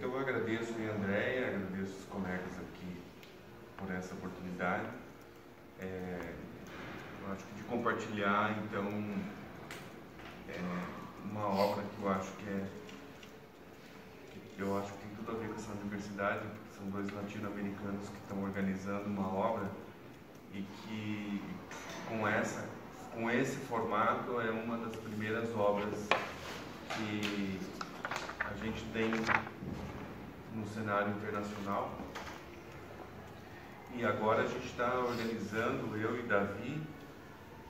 eu agradeço a Andréia, agradeço os colegas aqui por essa oportunidade. Eu acho que de compartilhar, então, uma obra que eu acho que tem tudo a ver com essa universidade. São dois latino-americanos que estão organizando uma obra e que, com esse formato, é uma das primeiras obras que a gente tem no cenário internacional. E agora a gente está organizando, eu e Davi,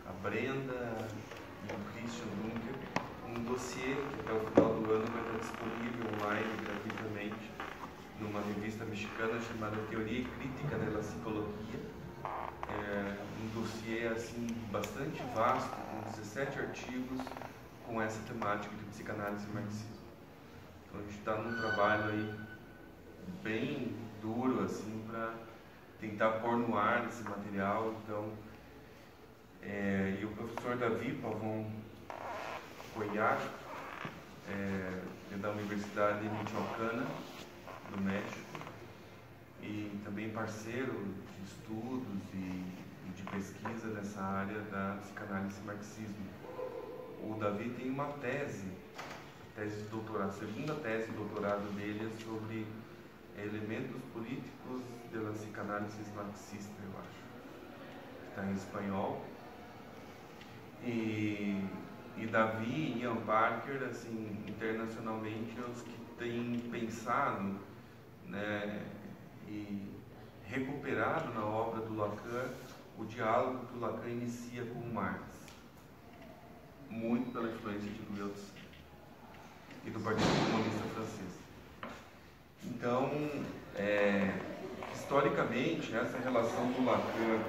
a Brenda e o Christian Dunker, um dossiê que até o final do ano vai estar disponível online gratuitamente numa revista mexicana chamada Teoria e Crítica da Psicologia. Um dossiê assim, bastante vasto, com 17 artigos com essa temática de psicanálise e marxismo. Então a gente está num trabalho aí bem duro assim, para tentar pôr no ar esse material. Então, e o professor Davi Pavon Coellar, da Universidade Michoacana, do México, e também parceiro de estudos e de pesquisa nessa área da psicanálise e marxismo. O Davi tem uma tese de doutorado, a segunda tese de doutorado dele é sobre elementos políticos da psicanálise marxista, eu acho. Está em espanhol. E Davi e Ian Parker, assim, internacionalmente, os que têm pensado, né, e recuperado na obra do Lacan o diálogo que o Lacan inicia com Marx, muito pela influência de Goethe e do Partido Comunista Francês. Então, historicamente, essa relação do Lacan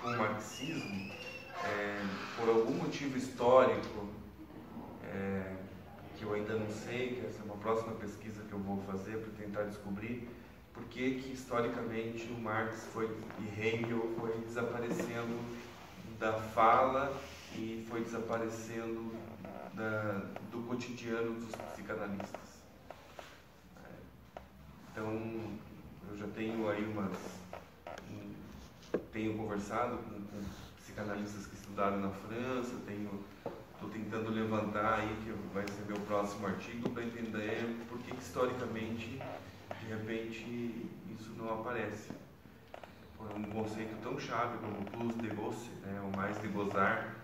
com o marxismo, por algum motivo histórico, que eu ainda não sei, que essa é uma próxima pesquisa que eu vou fazer para tentar descobrir por que historicamente o Marx e Hegel foi desaparecendo da fala e foi desaparecendo do cotidiano dos psicanalistas. Então, eu já tenho aí tenho conversado com psicanalistas que estudaram na França, estou tentando levantar aí, que vai ser meu próximo artigo, para entender por que historicamente, de repente, isso não aparece. Um conceito tão chave como o plus de goce, né, o mais de gozar,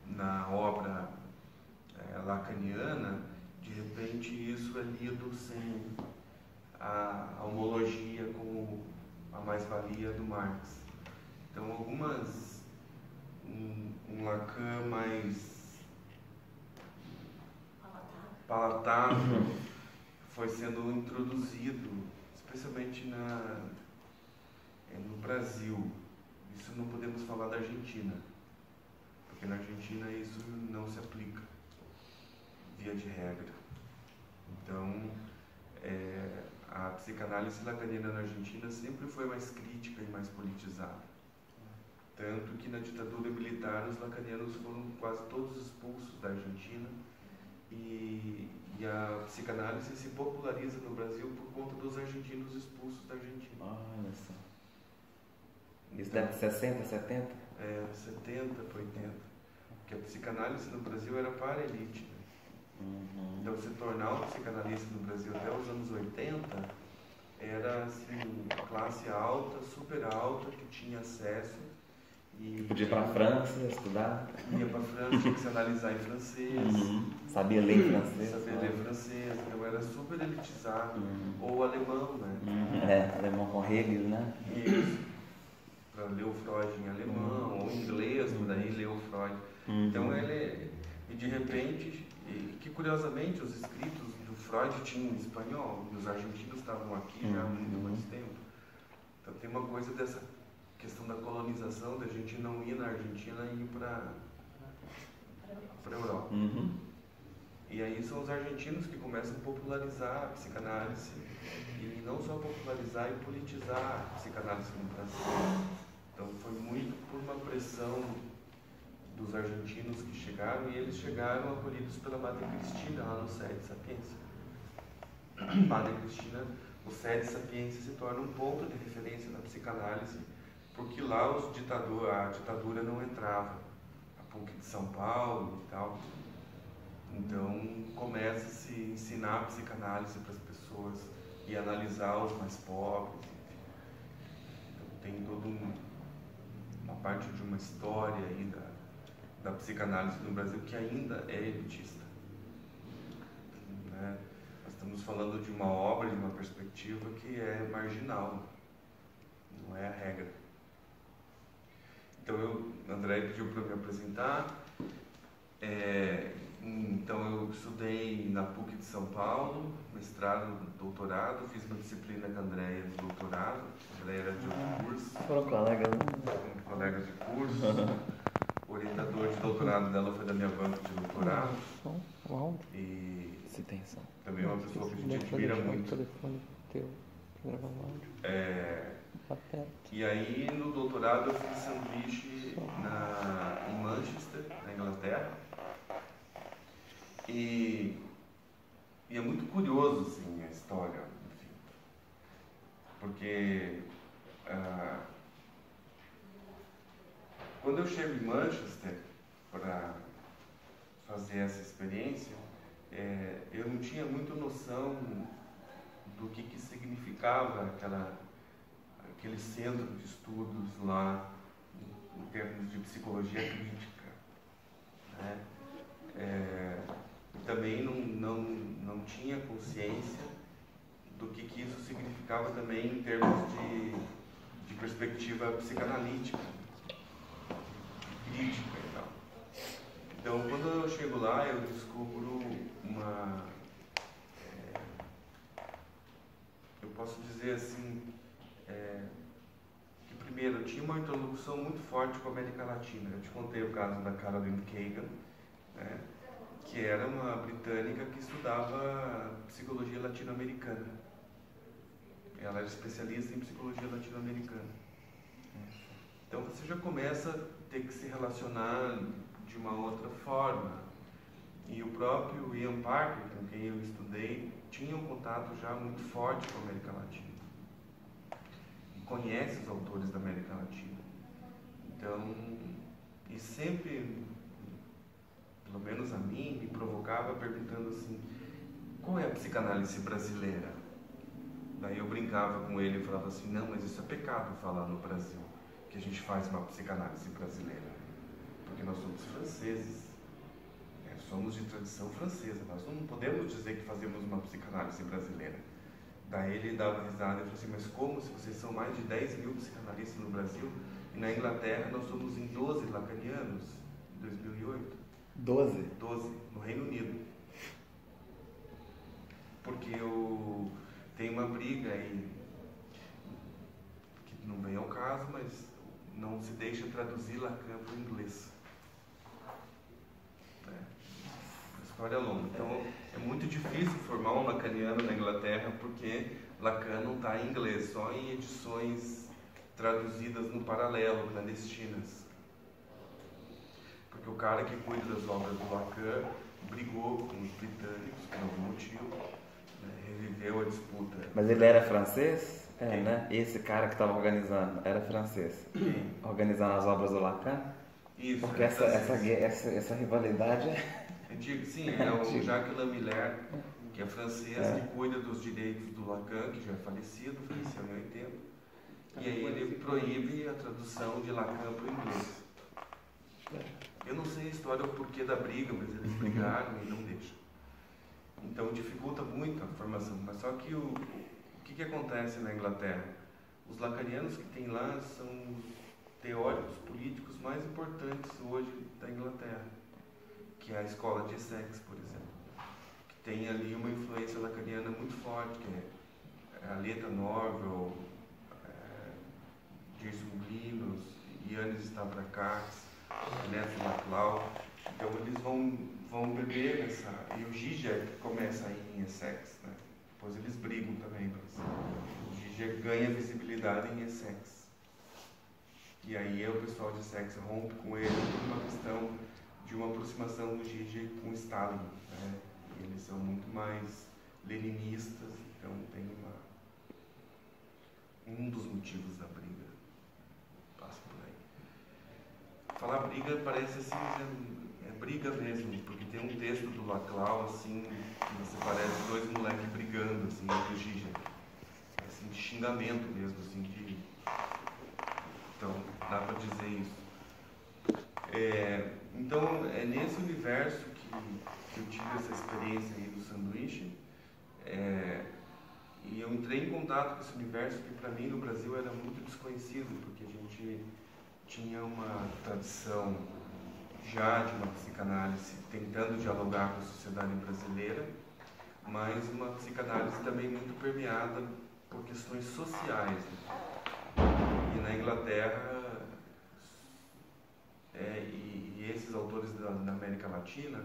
na obra lacaniana, de repente isso é lido sem a homologia como a mais-valia do Marx. Então, um Lacan mais palatável foi sendo introduzido, especialmente no Brasil. Isso não podemos falar da Argentina, porque na Argentina isso não se aplica, via de regra. Então, a psicanálise lacaniana na Argentina sempre foi mais crítica e mais politizada. Tanto que na ditadura militar os lacanianos foram quase todos expulsos da Argentina, e a psicanálise se populariza no Brasil por conta dos argentinos expulsos da Argentina. Olha só. Isso deve ser 60, 70? 70 para 80. Porque a psicanálise no Brasil era para a elite. Então, se tornar um psicanalista no Brasil até os anos 80 era assim, classe alta, super alta, que tinha acesso. E podia ir para a França estudar. Ia para a França, tinha que se analisar em francês. Sabia ler francês. Sabia ler francês, então era super elitizado. Ou alemão, né? Alemão com Hegel, né? Isso. Para ler o Freud em alemão, ou em inglês, daí ler o Freud. Então ele, e de repente, que curiosamente os escritos do Freud tinham em espanhol, e os argentinos estavam aqui já há muito mais tempo. Então tem uma coisa dessa questão da colonização, da gente não ir na Argentina e ir para a Europa. E aí são os argentinos que começam a popularizar a psicanálise, e não só popularizar e politizar a psicanálise no Brasil. Então foi muito por uma pressão dos argentinos que chegaram, e eles chegaram acolhidos pela Madre Cristina lá no Sede Sapiência. Madre Cristina, o Sede Sapiência se torna um ponto de referência na psicanálise, porque lá a ditadura não entrava, a PUC de São Paulo e tal. Então começa a se ensinar a psicanálise para as pessoas e analisar os mais pobres, enfim. Então tem toda uma parte de uma história aí da psicanálise no Brasil que ainda é elitista, né? Nós estamos falando de uma obra, de uma perspectiva que é marginal, não é a regra. Então André pediu para me apresentar. Então eu estudei na PUC de São Paulo, mestrado, doutorado, fiz uma disciplina com a Andréia de doutorado. A Andréia era de outro curso. Foram colegas. Colega de curso. O orientador de doutorado dela foi da minha banca de doutorado. E Se tem som. também é uma pessoa que a gente admira muito. E aí no doutorado eu fiz sanduíche em Manchester, na Inglaterra. E é muito curioso assim, a história, enfim, porque quando eu chego em Manchester para fazer essa experiência, eu não tinha muita noção do que significava aquele centro de estudos lá em termos de psicologia crítica, né? Também não tinha consciência do que isso significava também em termos de perspectiva psicanalítica, crítica e tal. Então, quando eu chego lá, eu descubro eu posso dizer assim, que primeiro, eu tinha uma interlocução muito forte com a América Latina. Eu te contei o caso da Caroline Kagan, né, que era uma britânica que estudava psicologia latino-americana. Ela era especialista em psicologia latino-americana. Então você já começa a ter que se relacionar de uma outra forma. E o próprio Ian Parker, com quem eu estudei, tinha um contato já muito forte com a América Latina. E conhece os autores da América Latina. Então, e sempre, pelo menos a mim, me provocava perguntando assim, qual é a psicanálise brasileira? Daí eu brincava com ele e falava assim, não, mas isso é pecado falar no Brasil, que a gente faz uma psicanálise brasileira, porque nós somos franceses, somos de tradição francesa, nós não podemos dizer que fazemos uma psicanálise brasileira. Daí ele dava risada e falou assim, mas como se vocês são mais de 10 mil psicanalistas no Brasil e na Inglaterra nós somos em 12 lacanianos, em 2008? 12? 12, no Reino Unido. Porque tem uma briga aí, que não vem ao caso, mas não se deixa traduzir Lacan para o inglês. A história é longa. Então, é muito difícil formar um lacaniano na Inglaterra, porque Lacan não está em inglês, só em edições traduzidas no paralelo, clandestinas. Porque o cara que cuida das obras do Lacan brigou com os britânicos por algum motivo, né, reviveu a disputa. Mas ele era francês? Né? Esse cara que estava organizando era francês? Quem? Organizando as obras do Lacan? Isso. Porque essa rivalidade sim, é o Jacques Lamillard, que é francês, que cuida dos direitos do Lacan, que já é falecido, faleceu em 80. E aí ele proíbe a tradução de Lacan para o inglês. Eu não sei a história, o porquê da briga, mas eles brigaram e não deixam. Então dificulta muito a formação. Mas só que o que acontece na Inglaterra? Os lacanianos que tem lá são os teóricos políticos mais importantes hoje da Inglaterra, que é a escola de Essex, por exemplo, que tem ali uma influência lacaniana muito forte, que é a Leta Norvel, Jason Linus, Yannis Stavrakakis, Nelson MacLeod. Então eles vão beber nessa... E o Zizek começa aí em Essex, né? Depois eles brigam também, mas o Zizek ganha visibilidade em Essex. E aí o pessoal de sexo rompe com ele por uma questão de uma aproximação do Gigi com Stalin, né? E eles são muito mais leninistas, então tem um dos motivos da briga passa por aí. Falar briga parece assim, é briga mesmo, porque tem um texto do Laclau assim, que você parece dois moleques brigando assim, entre o Gigi, assim, de xingamento mesmo, assim, de... Então, dá para dizer isso. Então, é nesse universo que eu tive essa experiência aí do sanduíche, e eu entrei em contato com esse universo que para mim no Brasil era muito desconhecido, porque a gente tinha uma tradição já de uma psicanálise tentando dialogar com a sociedade brasileira, mas uma psicanálise também muito permeada por questões sociais. E na Inglaterra, e esses autores da América Latina,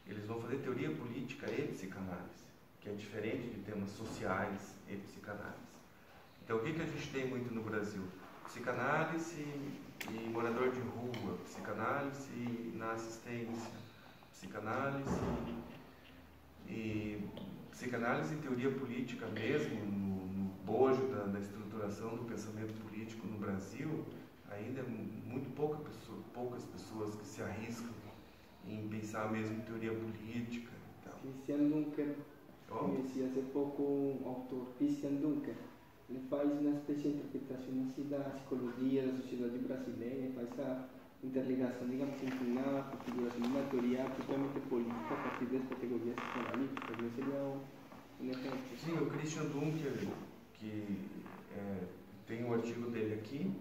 eles vão fazer teoria política e psicanálise, que é diferente de temas sociais e psicanálise. Então, o que a gente tem muito no Brasil? Psicanálise e morador de rua, psicanálise na assistência, psicanálise e teoria política mesmo, no bojo da estruturação do pensamento político no Brasil, ainda é muito poucas pessoas que se arriscam em pensar mesmo em teoria política e tal. Christian Dunker, conheci há pouco um autor, Christian Dunker. Ele faz uma espécie de interpretação assim, da psicologia da sociedade brasileira, faz a interligação, digamos, entre uma configuração de uma teoria totalmente política a partir das categorias psicanalíticas. Não seria um exemplo? Sim, o Christian Dunker, que tem um artigo dele aqui,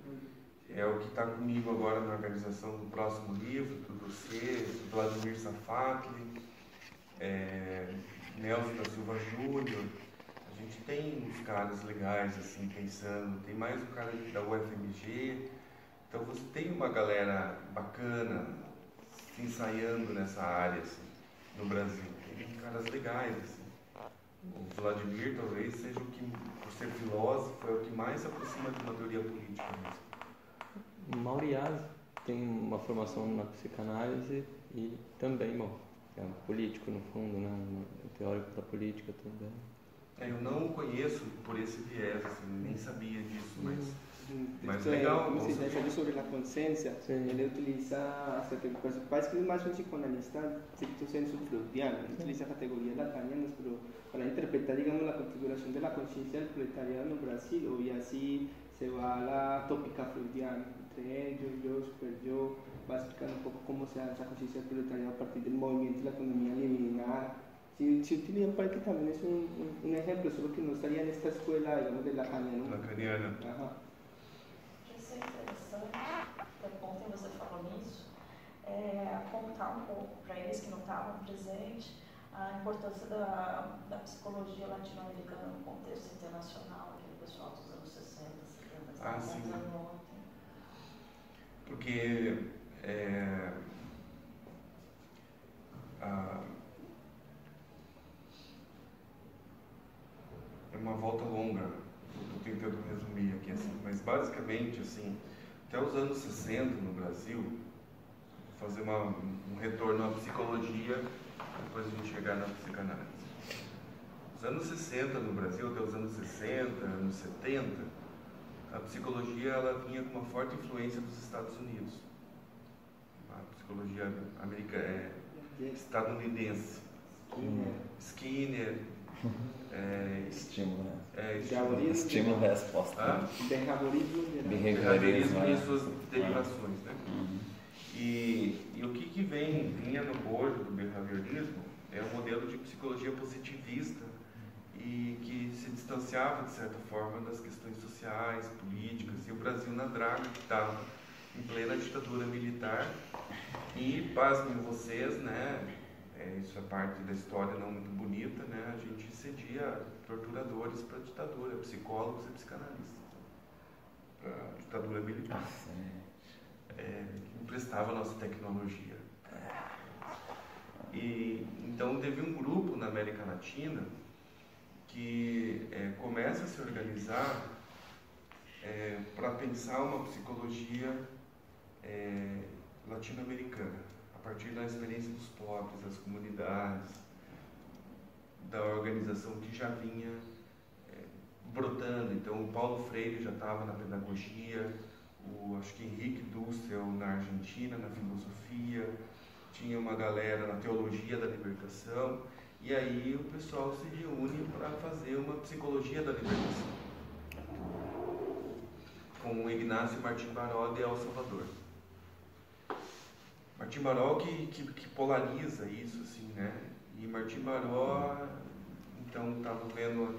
é o que está comigo agora na organização do próximo livro, do dossiê, Vladimir Safatli, Nelson da Silva Júnior. A gente tem uns caras legais assim pensando, tem mais um cara da UFMG, então você tem uma galera bacana se ensaiando nessa área assim, no Brasil, tem caras legais assim. O Vladimir talvez seja o que, por ser filósofo, é o que mais se aproxima de uma teoria política mesmo. Mauriás tem uma formação na psicanálise e também, é um político no fundo, né? Um teórico da política também. Eu não o conheço por esse viés, assim, nem sabia disso, mas legal. Como se diz sobre a consciência, ele utiliza as categorias, parece que ele é mais um psicoanalista, stricto sensu freudiano, ele utiliza categorias lacanianas para interpretar, digamos, a configuração da consciência do proletariado no Brasil, e assim se va a la tópica freudiana, entre ellos, yo, super yo, va explicando un poco cómo se da esa conciencia del proletariado a partir del movimiento de la economía lineal. Si utiliza para que también es un ejemplo, solo que no estaría en esta escuela, digamos, de lacaniano. Lacaniana. Ajá. Isso é interessante, ontem você falou nisso, contar um pouco para eles que não estavam presentes a importância da psicologia latino-americana no contexto internacional, aquele pessoal dos anos 60, 70, sim. ontem. Porque é uma volta longa, estou tentando resumir aqui assim, mas basicamente assim, até os anos 60 no Brasil, vou fazer um retorno à psicologia, depois a gente chegar na psicanálise. Os anos 60 no Brasil, até os anos 60, anos 70, a psicologia ela vinha com uma forte influência dos Estados Unidos. A psicologia americana, estadunidense. Skinner. Estímulo e resposta. Behaviorismo e suas derivações, né? E o que vinha no bojo do behaviorismo é um modelo de psicologia positivista e que se distanciava, de certa forma, das questões sociais, políticas, e o Brasil na draga, que estava em plena ditadura militar, e, pasmem vocês, né, isso é parte da história não muito bonita, né, a gente cedia torturadores para a ditadura, psicólogos e psicanalistas, para a ditadura militar, que emprestava a nossa tecnologia. E, então, teve um grupo na América Latina que começa a se organizar para pensar uma psicologia latino-americana, a partir da experiência dos povos, das comunidades, da organização que já vinha brotando. Então, o Paulo Freire já estava na pedagogia, acho que Henrique Dussel na Argentina, na filosofia, tinha uma galera na teologia da libertação, e aí o pessoal se reúne para fazer uma psicologia da libertação, com Ignacio Martín Baró de El Salvador. Martín Baró que polariza isso, assim, né? E Martín Baró, então, estava vendo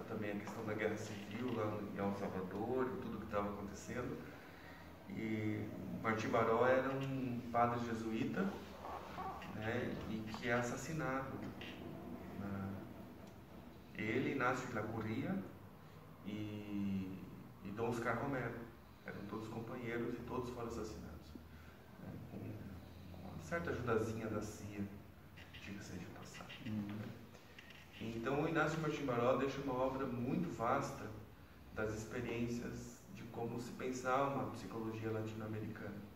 também a questão da guerra civil lá em El Salvador e tudo que estava acontecendo. E Martín Baró era um padre jesuíta, né, e que é assassinado. Ele, Inácio de la Curria e Dom Oscar Romero eram todos companheiros e todos foram assassinados, né, com uma certa ajudazinha da CIA, diga-se de passagem. Então, o Inácio Martín Baró deixa uma obra muito vasta das experiências de como se pensar uma psicologia latino-americana.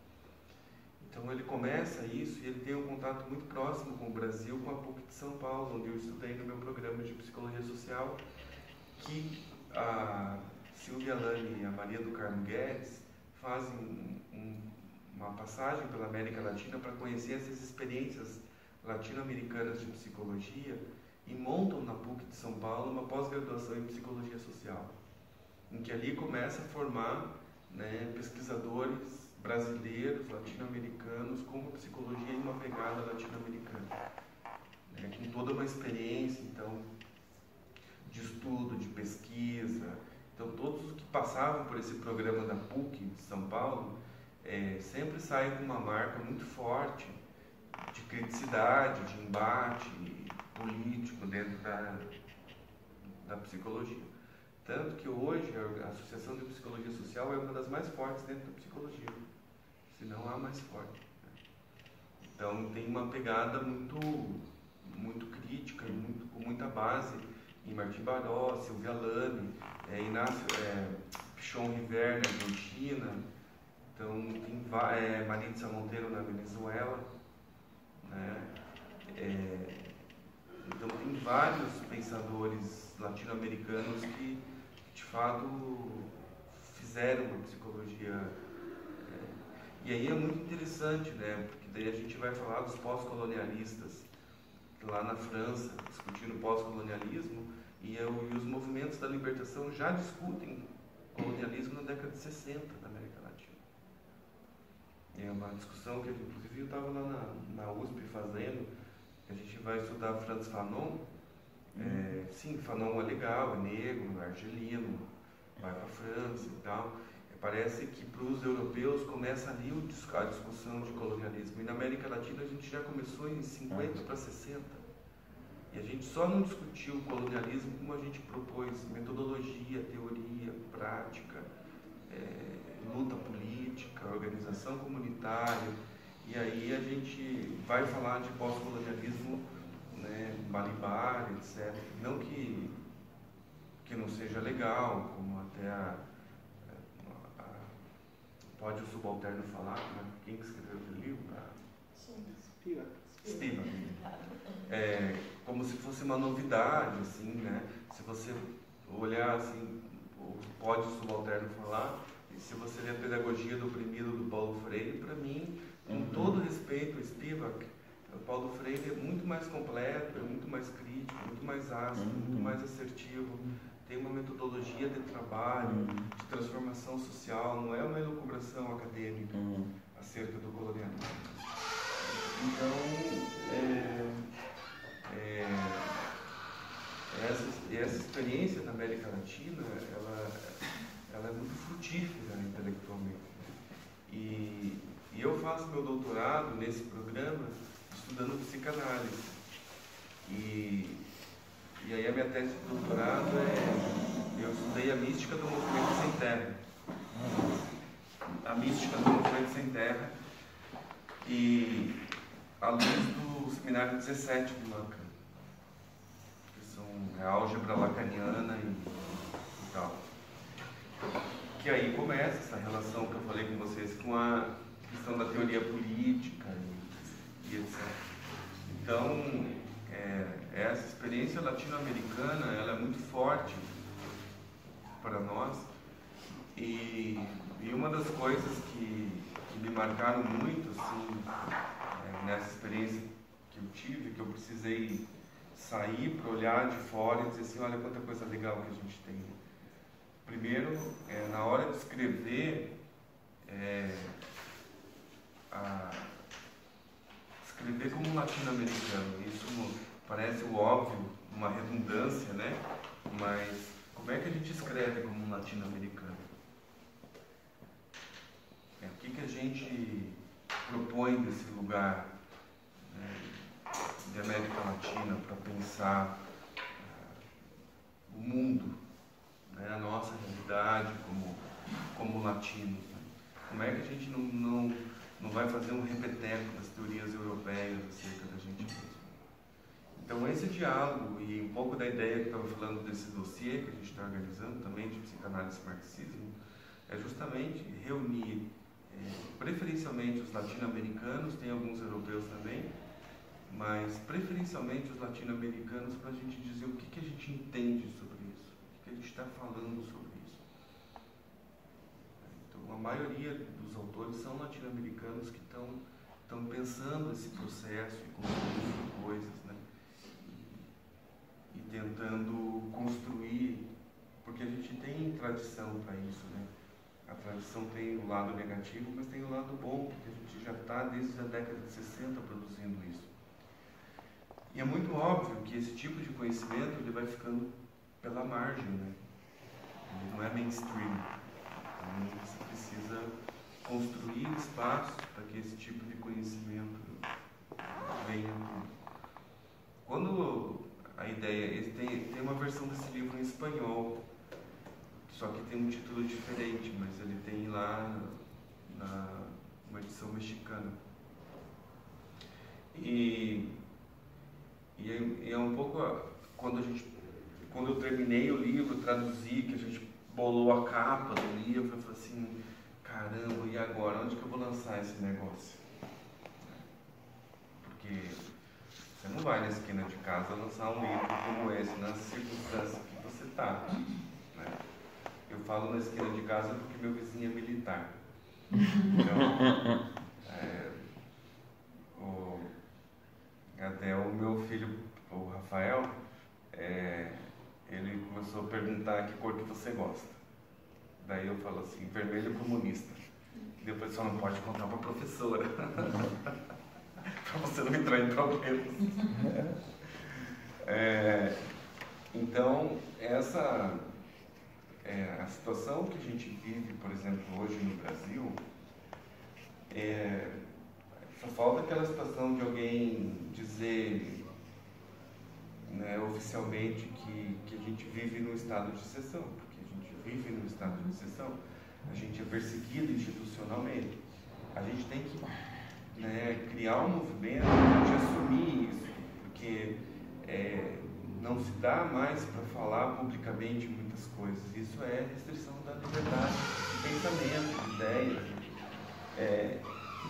Então, ele começa isso e ele tem um contato muito próximo com o Brasil, com a PUC de São Paulo, onde eu estudei no meu programa de psicologia social, que a Silvia Lani e a Maria do Carmo Guedes fazem uma passagem pela América Latina para conhecer essas experiências latino-americanas de psicologia, e montam na PUC de São Paulo uma pós-graduação em psicologia social, em que ali começa a formar, né, pesquisadores brasileiros, latino-americanos, com uma psicologia e uma pegada latino-americana, né, com toda uma experiência, então, de estudo, de pesquisa. Então, todos os que passavam por esse programa da PUC de São Paulo sempre saem com uma marca muito forte de criticidade, de embate político dentro da psicologia. Tanto que hoje a Associação de Psicologia Social é uma das mais fortes dentro da psicologia, se não a mais forte, né? Então tem uma pegada muito crítica e com muita base em Martín Baró, Silvia Lani, Inácio Pichon Rivera na Argentina, então tem Maritza Monteiro na Venezuela, né? Então tem vários pensadores latino-americanos que de fato fizeram uma psicologia. E aí é muito interessante, né? Porque daí a gente vai falar dos pós-colonialistas lá na França, discutindo pós-colonialismo, e os movimentos da libertação já discutem colonialismo na década de 60 na América Latina. É uma discussão que, inclusive, eu estava lá na USP fazendo. A gente vai estudar Frantz Fanon. Sim, Fanon é legal, é negro, é argelino, vai para a França e tal. Parece que para os europeus começa ali a discussão de colonialismo. E na América Latina a gente já começou em 50 para 60. E a gente só não discutiu o colonialismo como a gente propôs metodologia, teoria, prática, luta política, organização comunitária. E aí a gente vai falar de pós-colonialismo, né, Balibar, etc. Não que não seja legal, como até pode o subalterno falar, né? Quem que escreveu o livro? Spivak. Como se fosse uma novidade, assim, né? Se você olhar assim, pode o subalterno falar, e se você ler a Pedagogia do Oprimido do Paulo Freire, para mim, com todo respeito ao Spivak, o Paulo Freire é muito mais completo, é muito mais crítico, muito mais ácido, muito mais assertivo, tem uma metodologia de trabalho, de transformação social, não é uma elucubração acadêmica acerca do colonialismo. Então, essa experiência na América Latina, ela é muito frutífera intelectualmente. E eu faço meu doutorado nesse programa estudando psicanálise. E aí a minha tese de doutorado eu estudei a mística do movimento sem terra. A mística do movimento sem terra e à luz do seminário 17 de Lacan, que são a álgebra lacaniana e tal. que aí começa essa relação que eu falei com vocês com a questão da teoria política e etc. Então, essa experiência latino-americana, ela é muito forte para nós, e uma das coisas que me marcaram muito, assim, nessa experiência que eu tive, que eu precisei sair para olhar de fora e dizer assim, olha quanta coisa legal que a gente tem. Primeiro, na hora de escrever, escrever como um latino-americano, isso parece o óbvio, uma redundância, né? Mas como é que a gente escreve como um latino-americano? O que a gente propõe desse lugar, né, de América Latina para pensar o mundo, né, a nossa realidade como latinos, né? Como é que a gente não vai fazer um repeteco das teorias europeias acerca da gente mesmo? Então esse diálogo e um pouco da ideia que eu estava falando desse dossiê que a gente está organizando também de psicanálise e marxismo é justamente reunir preferencialmente os latino-americanos, tem alguns europeus também, mas preferencialmente os latino-americanos para a gente dizer o que a gente entende sobre isso, o que a gente está falando sobre isso. Então a maioria dos autores são latino-americanos que estão pensando esse processo e construindo coisas, né? E tentando construir, porque a gente tem tradição para isso, né? A tradição tem o lado negativo, mas tem o lado bom, porque a gente já está desde a década de 60 produzindo isso. E é muito óbvio que esse tipo de conhecimento ele vai ficando pela margem, né? Ele não é mainstream. Então você precisa construir espaços para que esse tipo de conhecimento venha. Quando a ideia... Tem uma versão desse livro em espanhol, só que tem um título diferente, mas ele tem lá uma edição mexicana. E é um pouco quando eu terminei o livro, traduzi, que a gente bolou a capa do livro, eu falei assim, caramba, e agora? Onde que eu vou lançar esse negócio? Porque você não vai na esquina de casa lançar um livro como esse, nas circunstâncias que você está, né? Eu falo na esquina de casa porque meu vizinho é militar. Então, até o meu filho, o Rafael, ele começou a perguntar que cor que você gosta. Daí eu falo assim, vermelho comunista. Depois só não pode contar para a professora. Para você não entrar em problemas. Então, a situação que a gente vive, por exemplo, hoje no Brasil, só falta aquela situação de alguém dizer, né, oficialmente que a gente vive num estado de exceção, porque a gente vive num estado de exceção, a gente é perseguido institucionalmente. A gente tem que, né, criar um movimento, a gente assumir isso, porque não se dá mais para falar publicamente muitas coisas. Isso é restrição da liberdade de pensamento, de ideias.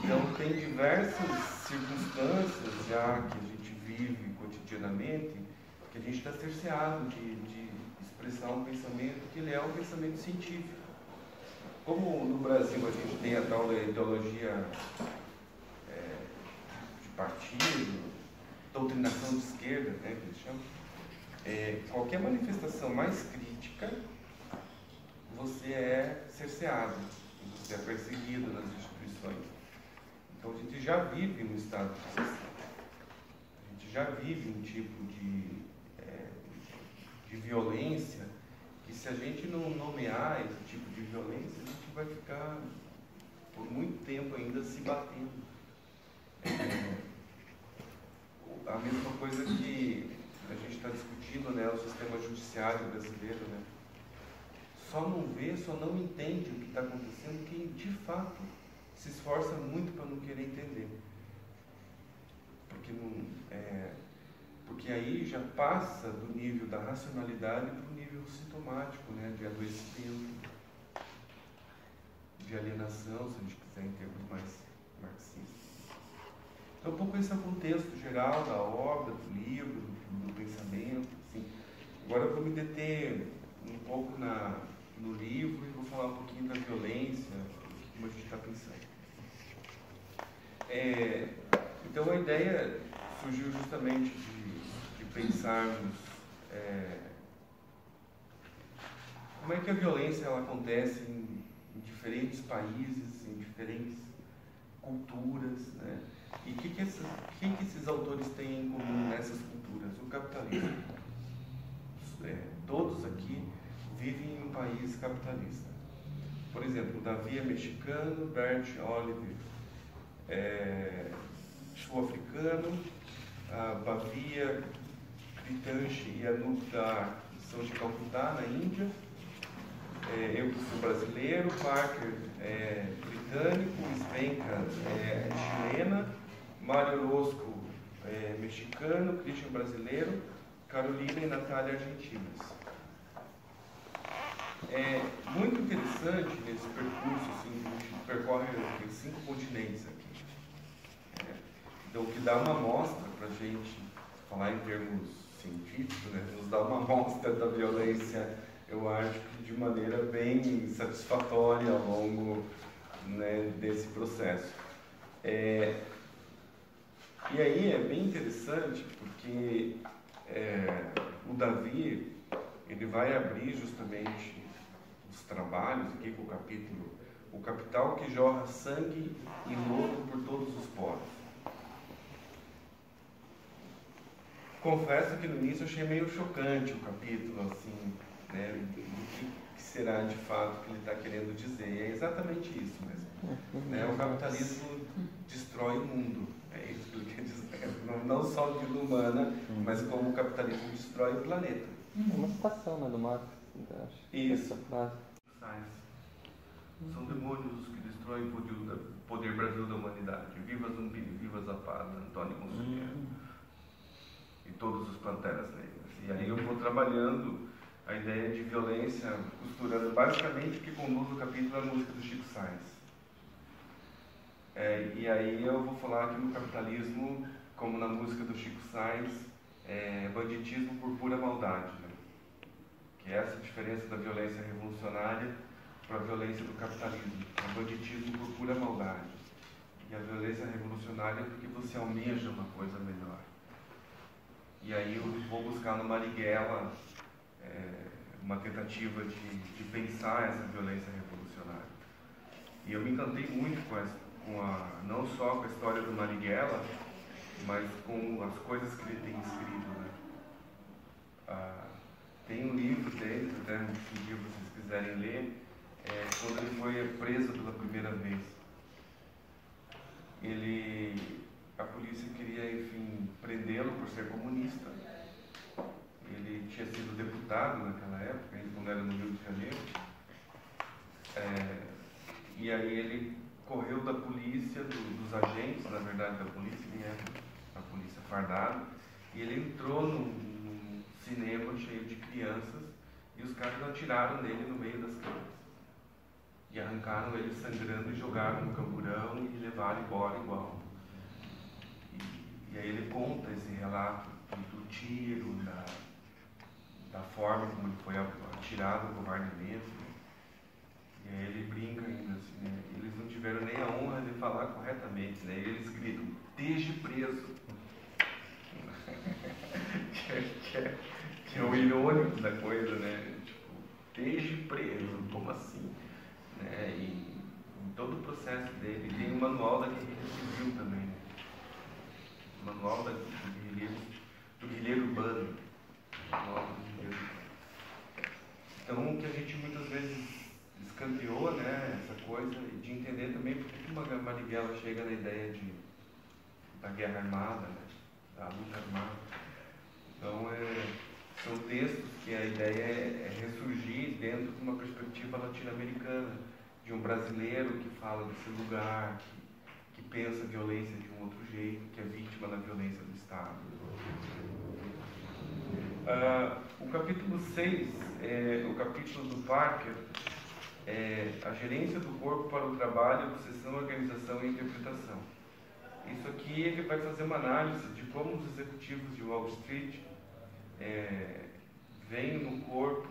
Então, tem diversas circunstâncias já que a gente vive cotidianamente que a gente está cerceado de expressar um pensamento que ele é um pensamento científico. Como no Brasil a gente tem a tal da ideologia de partido, doutrinação de esquerda, né, que eles chamam, qualquer manifestação mais crítica, você é cerceado, você é perseguido nas instituições. Então a gente já vive um estado de exceção. A gente já vive um tipo de violência que, se a gente não nomear esse tipo de violência, a gente vai ficar por muito tempo ainda se batendo. A mesma coisa que a gente está discutindo, né, o sistema judiciário brasileiro, né? Só não vê, só não entende o que está acontecendo quem de fato se esforça muito para não querer entender. Porque aí já passa do nível da racionalidade para o nível sintomático, né, de adoecimento. de alienação, se a gente quiser em termos mais marxistas. Então, um pouco esse é o contexto geral da obra, do livro, do pensamento. Assim. Agora eu vou me deter um pouco no livro e vou falar um pouquinho da violência, como a gente está pensando. Então a ideia surgiu justamente de pensarmos como é que a violência ela acontece em diferentes países, em diferentes culturas, né? E o que esses autores têm em comum nessas culturas? O capitalismo. Todos aqui vivem em um país capitalista. Por exemplo, Davi é mexicano, Bert Oliver sul-africano, a Bavia, Kritanshi e Anupta são de Calcutá, na Índia. Eu que sou brasileiro, Parker é britânico, Spenka é chilena, Mário Orozco é mexicano, Christian brasileiro, Carolina e Natália argentinas. É muito interessante nesse percurso, assim, a gente percorre 5 continentes aqui. Então, o que dá uma amostra para a gente falar em termos científicos, né, nos dá uma amostra da violência, eu acho que de maneira bem satisfatória ao longo, né, desse processo. E aí é bem interessante porque o Davi ele vai abrir justamente os trabalhos aqui com o capítulo O Capital que jorra sangue e lodo por todos os poros. Confesso que no início eu achei meio chocante o capítulo, assim, né, do que será de fato que ele está querendo dizer. E é exatamente isso mesmo. Né? O capitalismo destrói o mundo. É isso que ele quer dizer. Não só a vida humana, mas como o capitalismo destrói o planeta. É uma citação, né, do Marx, eu acho. Isso. Essa frase. São demônios que destroem o poder Brasil da humanidade. Viva Zumbi, viva Zapata, Antônio Conselheiro. E todos os Panteras Negras. E aí eu vou trabalhando a ideia de violência, costurando basicamente o que conduz o capítulo à música do Chico Sainz. E aí eu vou falar que no capitalismo, como na música do Chico Sainz, banditismo por pura maldade. Né? Que é essa diferença da violência revolucionária para a violência do capitalismo. O banditismo por pura maldade. E a violência revolucionária é porque você almeja uma coisa melhor. E aí eu vou buscar no Marighella uma tentativa de pensar essa violência revolucionária. E eu me encantei muito não só com a história do Marighella, mas com as coisas que ele tem escrito. Né? Tem um livro dele, até se um dia vocês quiserem ler, quando ele foi preso pela primeira vez. A polícia queria, enfim, prendê-lo por ser comunista. Ele tinha sido deputado naquela época, quando era no Rio de Janeiro. E aí ele correu da polícia, dos agentes, na verdade, da polícia, nem era a polícia fardada, e ele entrou num cinema cheio de crianças e os caras atiraram nele no meio das crianças. E arrancaram ele sangrando e jogaram no camburão e levaram embora igual. E aí ele conta esse relato do tiro, da forma como ele foi atirado covardemente. E aí ele brinca ainda assim, né? Eles não tiveram nem a honra de falar corretamente, né? Eles gritam, esteja preso. que é o irônico da coisa, né? Tipo, esteja preso, como assim? Né? E em todo o processo dele, tem um manual da guerrilha civil também, né? Manual do guerrilheiro urbano. Então, o que a gente muitas vezes escanteou, né, essa coisa, de entender também por que uma Marighella chega na ideia da guerra armada, né, da luta armada. Então, são textos que a ideia é ressurgir dentro de uma perspectiva latino-americana, de um brasileiro que fala desse lugar, que pensa a violência de um outro jeito, que é vítima da violência do Estado. O capítulo 6, o capítulo do Parker, a gerência do corpo para o trabalho, obsessão, organização e interpretação. Isso aqui ele vai fazer uma análise de como os executivos de Wall Street veem no corpo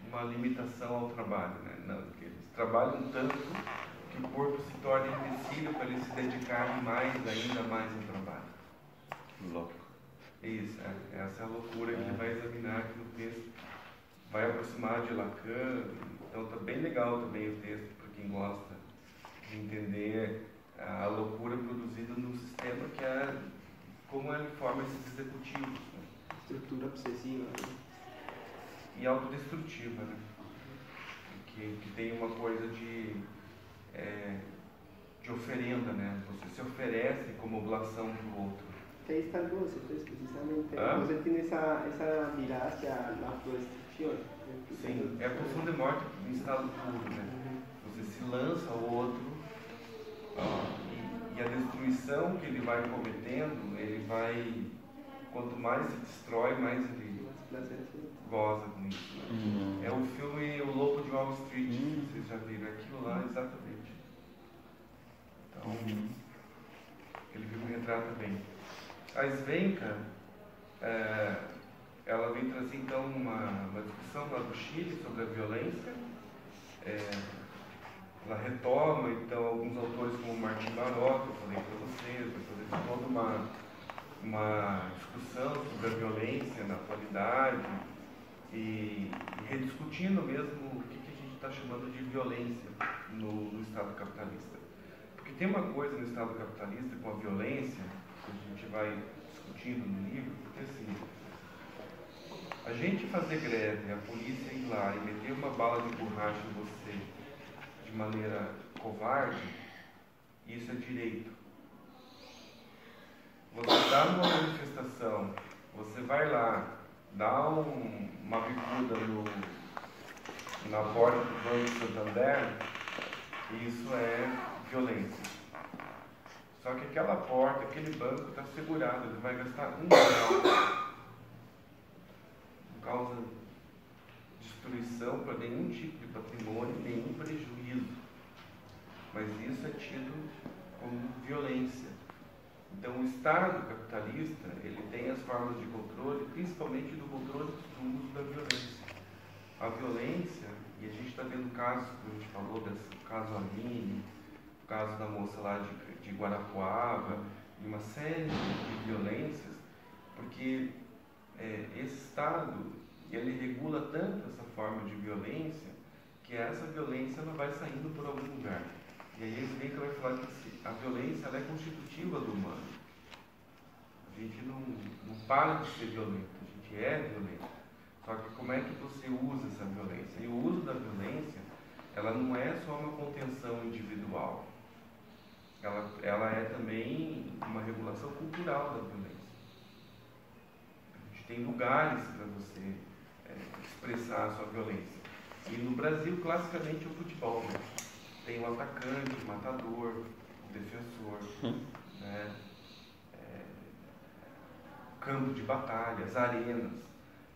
uma limitação ao trabalho, né? Não, eles trabalham tanto que o corpo se torna empecilho para eles se dedicarem ainda mais ao trabalho. Louco. Isso, essa é a loucura que ele vai examinar aqui no texto. Vai aproximar de Lacan, então está bem legal também o texto para quem gosta de entender a loucura produzida no sistema, que é como ele forma esses executivos. Né? Estrutura obsessiva. Né? E autodestrutiva, né? Que tem uma coisa de oferenda, né? Você se oferece como oblação para o outro. Que ahí está el goce, pues, precisamente. Você tem essa viragem à autodestruição. Sim, é a pulsão de morte em estado puro, né? Você se lança ao outro e a destruição que ele vai cometendo, ele vai, quanto mais se destrói, mais ele goza com isso. Né? É o filme O Lobo de Wall Street, vocês já viram aquilo lá, exatamente. Então, aquele filme retrata bem. A Svenka, ela vem trazer então uma discussão lá do Chile sobre a violência. Ela retoma então alguns autores como Martin Baró, que eu falei para vocês, vai fazer toda uma discussão sobre a violência na atualidade e rediscutindo mesmo o que a gente está chamando de violência no Estado capitalista. Porque tem uma coisa no Estado capitalista com a violência, que a gente vai discutindo no livro, porque assim, a gente fazer greve, a polícia ir lá e meter uma bala de borracha em você de maneira covarde, isso é direito. Você dá uma manifestação, você vai lá, dá uma bicuda na porta do Banco Santander, isso é violência. Só que aquela porta, aquele banco está segurado, ele vai gastar R$1. Não causa destruição para nenhum tipo de patrimônio, nenhum prejuízo. Mas isso é tido como violência. Então o Estado capitalista, ele tem as formas de controle, principalmente do controle do uso da violência. A violência, e a gente está vendo casos, como a gente falou, do caso Aline, o caso da moça lá de Guarapuava, e uma série de violências, porque esse Estado, ele regula tanto essa forma de violência, que essa violência ela vai saindo por algum lugar. E aí a Svenka vai falar que a violência ela é constitutiva do humano. A gente não para de ser violento, a gente é violento. Só que como é que você usa essa violência? E o uso da violência, ela não é só uma contenção individual. Ela é também uma regulação cultural da violência. A gente tem lugares para você expressar a sua violência. E no Brasil, classicamente, é o futebol. Né? Tem o atacante, o matador, o defensor, né? Campo de batalha, as arenas.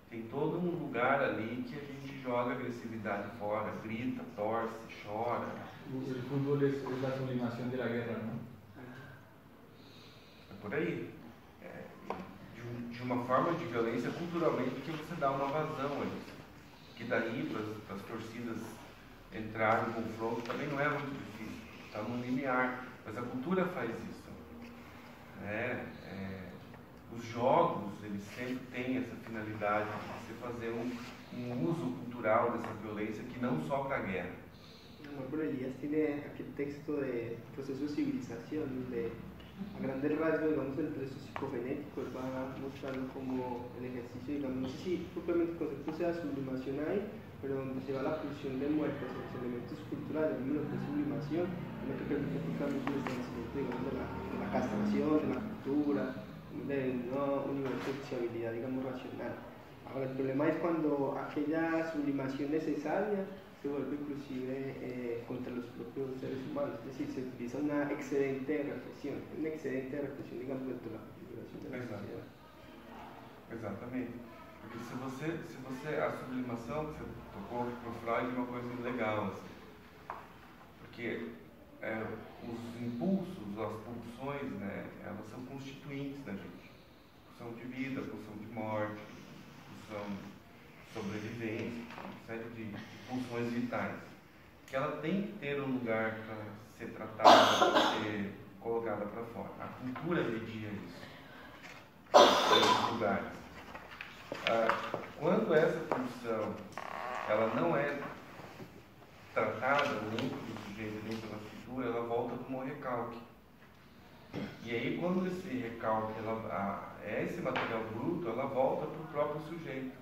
Tem todo um lugar ali que a gente joga agressividade fora, grita, torce, chora. O futebol é a sublimação da guerra, não? É por aí. De uma forma de violência culturalmente que você dá uma vazão a isso. Que daí para as torcidas entrarem em confronto também não é muito difícil. Está no limiar. Mas a cultura faz isso. Os jogos, eles sempre têm essa finalidade de você fazer um uso cultural dessa violência que não só para a guerra. Por Elías tiene aquel texto de proceso de civilización, donde a grandes rasgos, digamos, el proceso psicofenético va mostrando como el ejercicio, digamos, no sé si propiamente el concepto sea sublimación ahí, pero donde se va la pulsión de muerte hacia los elementos culturales, lo que es sublimación, lo que permite justamente el establecimiento, digamos, de la castración, de la cultura, de una universalización, digamos, racional. Ahora, el problema es cuando aquella sublimación necesaria se vuelve inclusive contra los propios seres humanos, es decir, se utiliza una excedente de reflexión, digamos, dentro de la configuración de la sociedad. Exatamente. Porque se você a sublimação, que você tocou para o Freud, é uma coisa legal, assim. os impulsos, as pulsões, né, elas são constituintes da gente. Pulsão de vida, pulsão de morte, pulsão de sobrevivência, uma série de pulsões vitais. Que ela tem que ter um lugar para ser tratada, para ser colocada para fora. A cultura media isso, nesses lugares. Quando essa pulsão ela não é tratada dentro do sujeito, dentro da cultura, ela volta como um recalque. E aí, quando esse recalque é esse material bruto, ela volta para o próprio sujeito.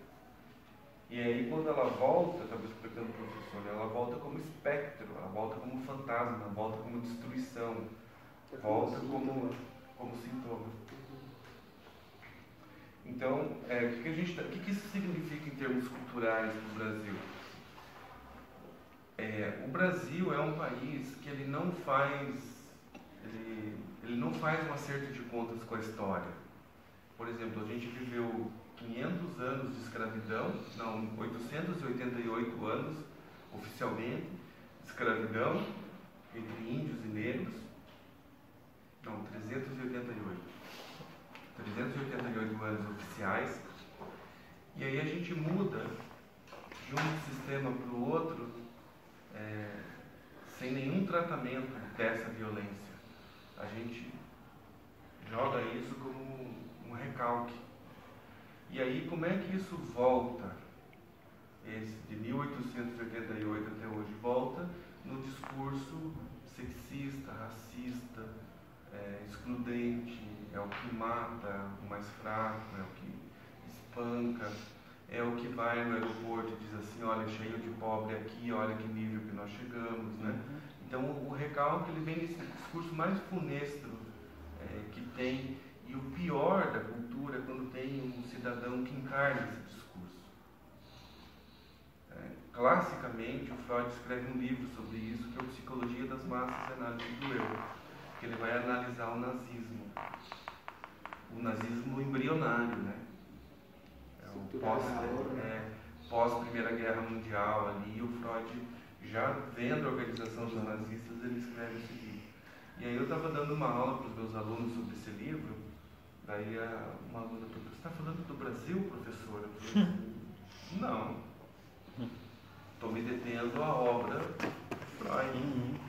E aí, quando ela volta, estava explicando para o professor, ela volta como espectro, ela volta como fantasma, ela volta como destruição, volta como sintoma. Então, o que isso significa em termos culturais para o Brasil? O Brasil é um país que ele não faz um acerto de contas com a história. Por exemplo, a gente viveu 500 anos de escravidão, 888 anos, oficialmente, de escravidão entre índios e negros. 388 anos oficiais. E aí a gente muda de um sistema para o outro sem nenhum tratamento dessa violência. A gente joga isso como um recalque. E aí, como é que isso volta? De 1888 até hoje, volta no discurso sexista, racista, excludente, é o que mata o mais fraco, é o que espanca, é o que vai no aeroporto e diz assim, olha, cheio de pobre aqui, olha que nível que nós chegamos, né? Então, o recalque ele vem nesse discurso mais funesto que tem. E o pior da cultura é quando tem um cidadão que encarna esse discurso. Classicamente, o Freud escreve um livro sobre isso, que é o Psicologia das Massas e Análise do Eu, que ele vai analisar o nazismo embrionário, né? Pós Primeira Guerra Mundial ali, o Freud, já vendo a organização dos nazistas, ele escreve esse livro. E aí eu estava dando uma aula para os meus alunos sobre esse livro. Daí uma aluna perguntou, você está falando do Brasil, professora? Eu falei assim, não. Estou me detendo à obra Freud.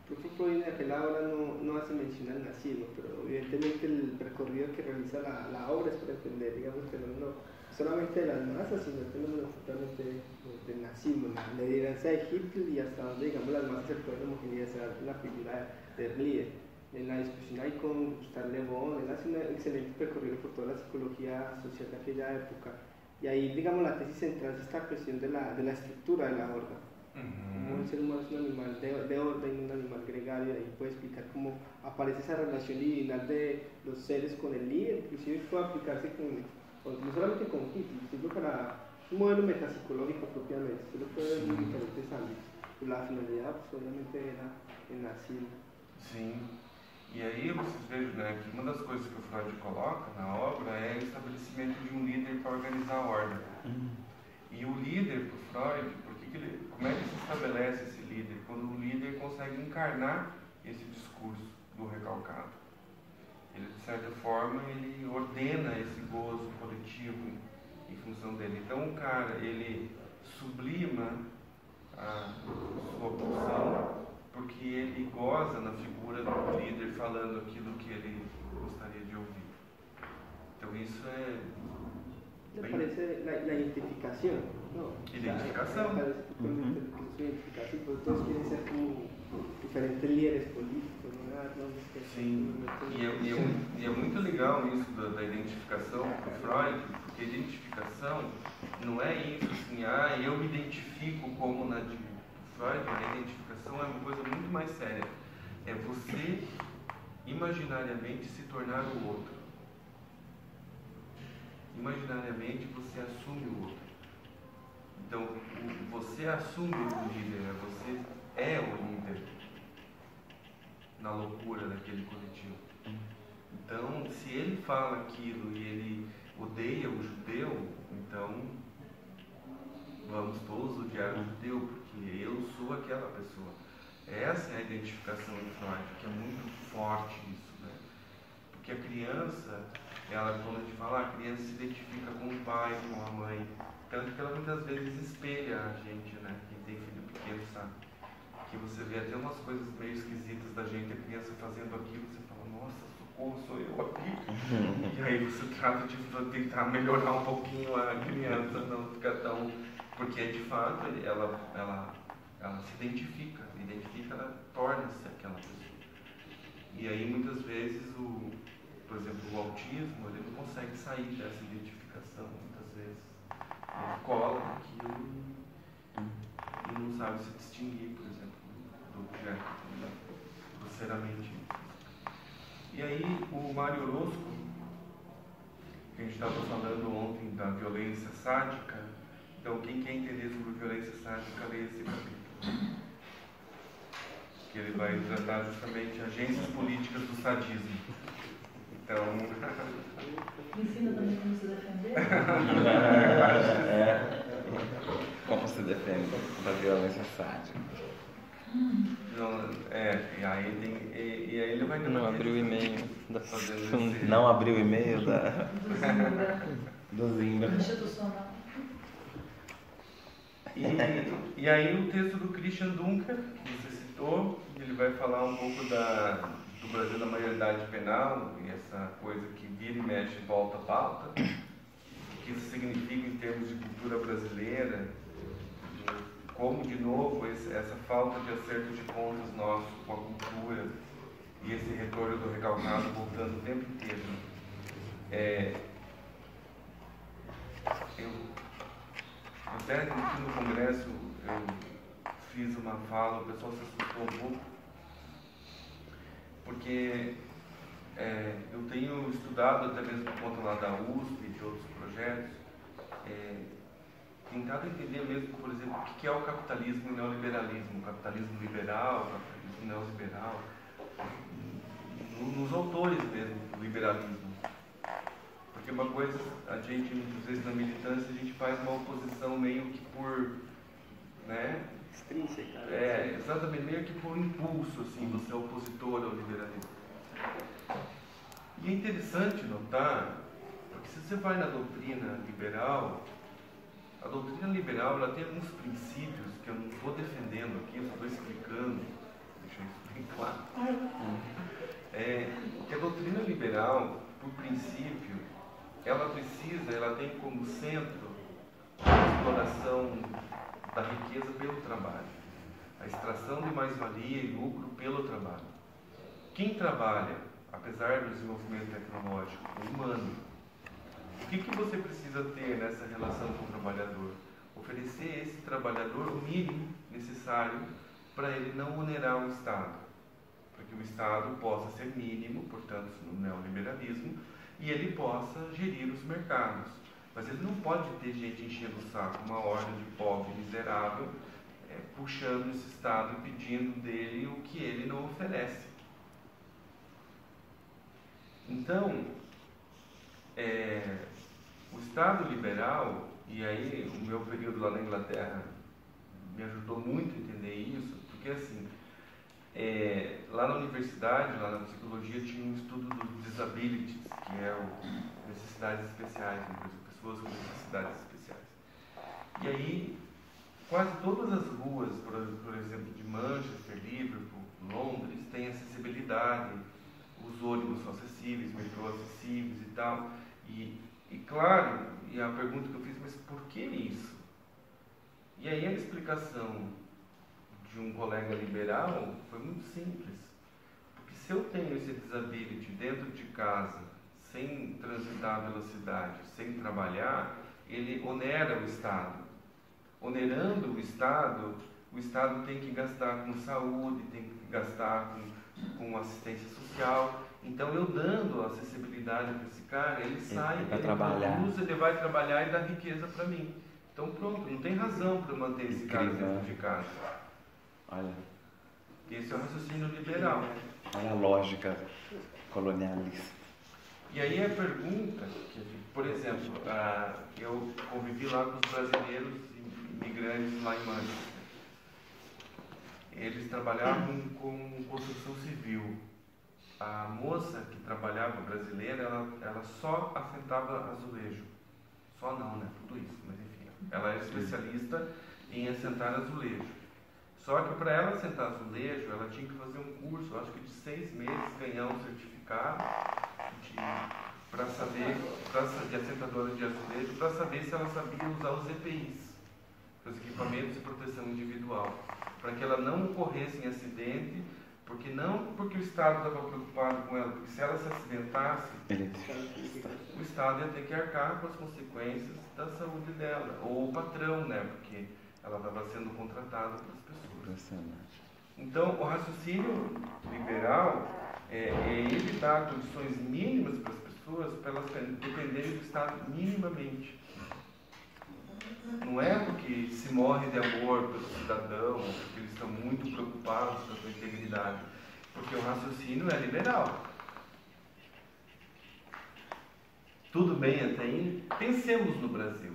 Porque Freud en aquella obra no hace mención al nazismo, pero evidentemente el recorrido que realiza la obra es para entender, digamos, el fenómeno solamente de las masas, sino el fenómeno totalmente del nazismo, la lideranza de Hitler y hasta donde, digamos, las masas se pueden homogeneizar en la figura del líder. En la discusión ahí con Gustave Le Bon, él hace un excelente recorrido por toda la psicología social de aquella época. Y ahí, digamos, la tesis central es esta cuestión de la estructura de la horda. Como el ser humano es un animal de horda y un animal gregario, ahí puede explicar cómo aparece esa relación lineal de los seres con el líder, inclusive puede aplicarse no solamente con Hitler, sino para un modelo metapsicológico propiamente, se lo puede ver en diferentes ámbitos. Pero la finalidad, pues, obviamente, era el nazismo. Sim. E aí vocês vejam, né, que uma das coisas que o Freud coloca na obra é o estabelecimento de um líder para organizar a ordem. E o líder, para o Freud, como é que se estabelece esse líder? Quando o líder consegue encarnar esse discurso do recalcado. Ele, de certa forma, ele ordena esse gozo coletivo em função dele. Então o cara, ele sublima a sua pulsão, porque ele goza na figura do líder falando aquilo que ele gostaria de ouvir. Então isso é... Me parece la identificación, ¿no? Identificación. Me parece totalmente identificación, porque todos quieren ser como diferentes líderes políticos, ¿no? Sim, e é muito legal isso da identificação com Freud, porque a identificação não é isso assim, eu me identifico como na de Freud, a identificação é uma coisa muito mais séria. É você imaginariamente se tornar o outro. Imaginariamente você assume o outro. Então, você assume o líder, você é o líder na loucura daquele coletivo. Então, se ele fala aquilo e ele odeia o judeu, então vamos todos odiar o judeu, porque eu sou aquela pessoa. Essa é a identificação do Freud, que é muito forte isso, né? Porque a criança, quando a gente fala, a criança se identifica com o pai, com a mãe, tanto que ela muitas vezes espelha a gente, né? Quem tem filho pequeno sabe. Que você vê até umas coisas meio esquisitas da gente, a criança fazendo aquilo, você fala, nossa, socorro, sou eu aqui. E aí você trata de tentar melhorar um pouquinho a criança, não ficar tão... Porque de fato ela se identifica, ela torna-se aquela pessoa. E aí muitas vezes, por exemplo, o autismo, ele não consegue sair dessa identificação, muitas vezes. Ele cola naquilo e não sabe se distinguir, por exemplo, do objeto, grosseiramente. E aí o Mário Orozco, que a gente estava falando ontem da violência sádica, então quem quer entender sobre violência sádica, lê esse capítulo. Que ele vai tratar justamente agências políticas do sadismo. Então... Ensina também como se defender? Como se defende da violência sádica. Não, e aí ele vai... Não abriu o e-mail da Não abriu o e-mail do Zimbra. Institucional. E aí o texto do Christian Dunker, que você citou, ele vai falar um pouco do Brasil da maioridade penal, e essa coisa que vira e mexe e volta à pauta, o que isso significa em termos de cultura brasileira, como, de novo, essa falta de acerto de contas nosso com a cultura e esse retorno do recalcado voltando o tempo inteiro. Até no congresso eu fiz uma fala, o pessoal se assustou um pouco, porque eu tenho estudado, até mesmo por conta lá da USP e de outros projetos, tentado entender mesmo, por exemplo, o que é o capitalismo e o neoliberalismo, o capitalismo liberal, o capitalismo neoliberal, nos autores mesmo do liberalismo. Porque uma coisa, a gente, muitas vezes na militância, a gente faz uma oposição meio que por, né? Extrínseca. Exatamente, meio que por impulso, assim, você é opositor ao liberalismo. E é interessante notar, porque se você vai na doutrina liberal, a doutrina liberal ela tem alguns princípios que eu não estou defendendo aqui, eu só estou explicando, deixa eu explicar. Que a doutrina liberal, por princípio, ela tem como centro a exploração da riqueza pelo trabalho, a extração de mais-valia e lucro pelo trabalho. Quem trabalha, apesar do desenvolvimento tecnológico, é humano. O que você precisa ter nessa relação com o trabalhador? Oferecer a esse trabalhador o mínimo necessário para ele não onerar o Estado, para que o Estado possa ser mínimo, portanto, no neoliberalismo, e ele possa gerir os mercados. Mas ele não pode ter gente enchendo o saco, uma horda de pobre miserável, puxando esse Estado e pedindo dele o que ele não oferece. Então, o Estado liberal, e aí o meu período lá na Inglaterra me ajudou muito a entender isso, porque assim, lá na universidade, lá na psicologia, tinha um estudo dos disabilities, que é o necessidades especiais, né, pessoas com necessidades especiais. E aí, quase todas as ruas, por exemplo, de Manchester, Liverpool, Londres, têm acessibilidade, os ônibus são acessíveis, metrô acessíveis e tal. E claro, e a pergunta que eu fiz, mas por que isso? E aí a explicação de um colega liberal foi muito simples. Porque se eu tenho esse disability dentro de casa, sem transitar a velocidade, sem trabalhar, ele onera o Estado. Onerando o Estado tem que gastar com saúde, tem que gastar com assistência social. Então, eu dando acessibilidade para esse cara, ele sai, ele produz, ele vai trabalhar e dá riqueza para mim. Então, pronto, não tem razão para manter esse cara dentro de casa. Olha. Esse é o raciocínio liberal. Olha a lógica colonialista. E aí a pergunta, por exemplo, eu convivi lá com os brasileiros imigrantes lá em Manchester. eles trabalhavam com construção civil. A moça que trabalhava, brasileira, ela só assentava azulejo. Só não, né? Tudo isso, mas enfim. Ela é especialista em assentar azulejo. Só que para ela assentar azulejo, ela tinha que fazer um curso, acho que de 6 meses, ganhar um certificado para saber, de assentadora de azulejo, para saber se ela sabia usar os EPIs, os equipamentos de proteção individual, para que ela não ocorresse em acidente, porque o Estado estava preocupado com ela, porque se ela se acidentasse, o Estado ia ter que arcar com as consequências da saúde dela, ou o patrão, né, porque ela estava sendo contratada pelas pessoas. Então, o raciocínio liberal é ele dar condições mínimas para as pessoas, para elas dependerem do Estado minimamente. Não é porque se morre de amor pelo cidadão, porque eles estão muito preocupados com a sua integridade, porque o raciocínio é liberal. Tudo bem até aí? Pensemos no Brasil.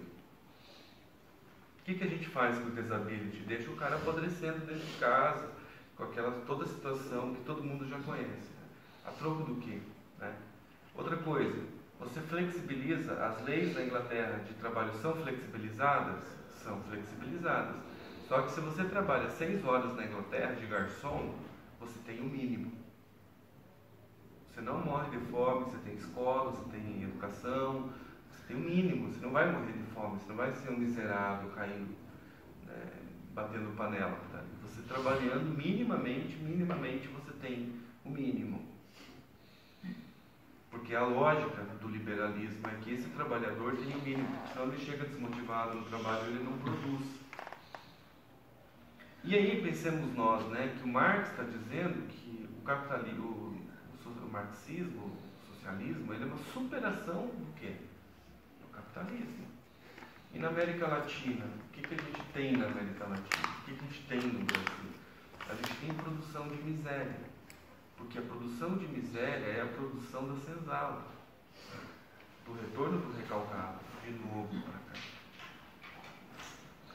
O que a gente faz com o disability? Deixa o cara apodrecendo dentro de casa, com toda a situação que todo mundo já conhece. Né? A troco do quê? Né? Outra coisa, você flexibiliza, as leis da Inglaterra de trabalho são flexibilizadas? São flexibilizadas. Só que se você trabalha 6 horas na Inglaterra de garçom, você tem o mínimo. Você não morre de fome, você tem escola, você tem educação, você tem o mínimo, você não vai morrer de fome, você não vai ser um miserável caindo, né, batendo panela. Tá? Você trabalhando minimamente você tem o mínimo. Porque a lógica do liberalismo é que esse trabalhador tem o mínimo, porque senão ele chega desmotivado no trabalho e ele não produz. E aí pensemos nós, né, que o Marx está dizendo que o capitalismo, o marxismo, o socialismo, ele é uma superação do quê? Do capitalismo. E na América Latina, o que a gente tem na América Latina? O que a gente tem no Brasil? A gente tem produção de miséria. Porque a produção de miséria é a produção da senzala, do retorno do recalcado, de novo para cá.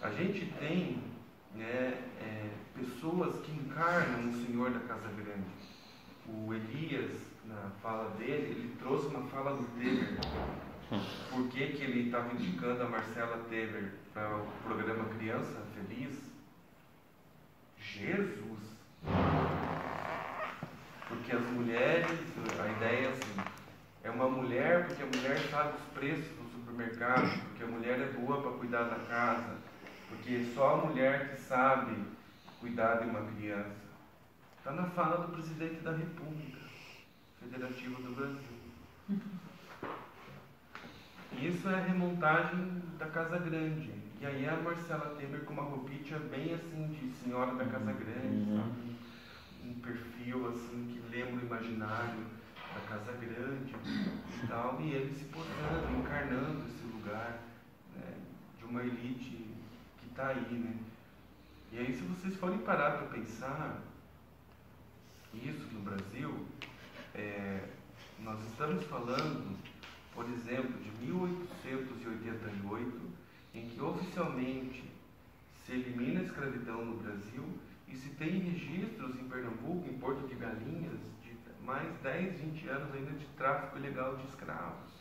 A gente tem, né, pessoas que encarnam o Senhor da Casa Grande. O Elias, na fala dele, ele trouxe uma fala do Temer. Por que ele estava indicando a Marcela Temer para o programa Criança Feliz? Jesus! Porque as mulheres, a ideia é assim, é uma mulher porque a mulher sabe os preços do supermercado, porque a mulher é boa para cuidar da casa, porque só a mulher que sabe cuidar de uma criança. Está na fala do presidente da República Federativa do Brasil. Isso é a remontagem da Casa Grande. E aí a Marcela Temer com uma roupinha bem assim de senhora da Casa Grande, sabe? Um perfil assim que lembra o imaginário da Casa Grande e tal, e ele se portando, encarnando esse lugar, né, de uma elite que está aí, né? E aí se vocês forem parar para pensar isso no Brasil, nós estamos falando, por exemplo, de 1888, em que oficialmente se elimina a escravidão no Brasil e se tem registros em Pernambuco, em Porto de Galinhas, de mais 10, 20 anos ainda de tráfico ilegal de escravos.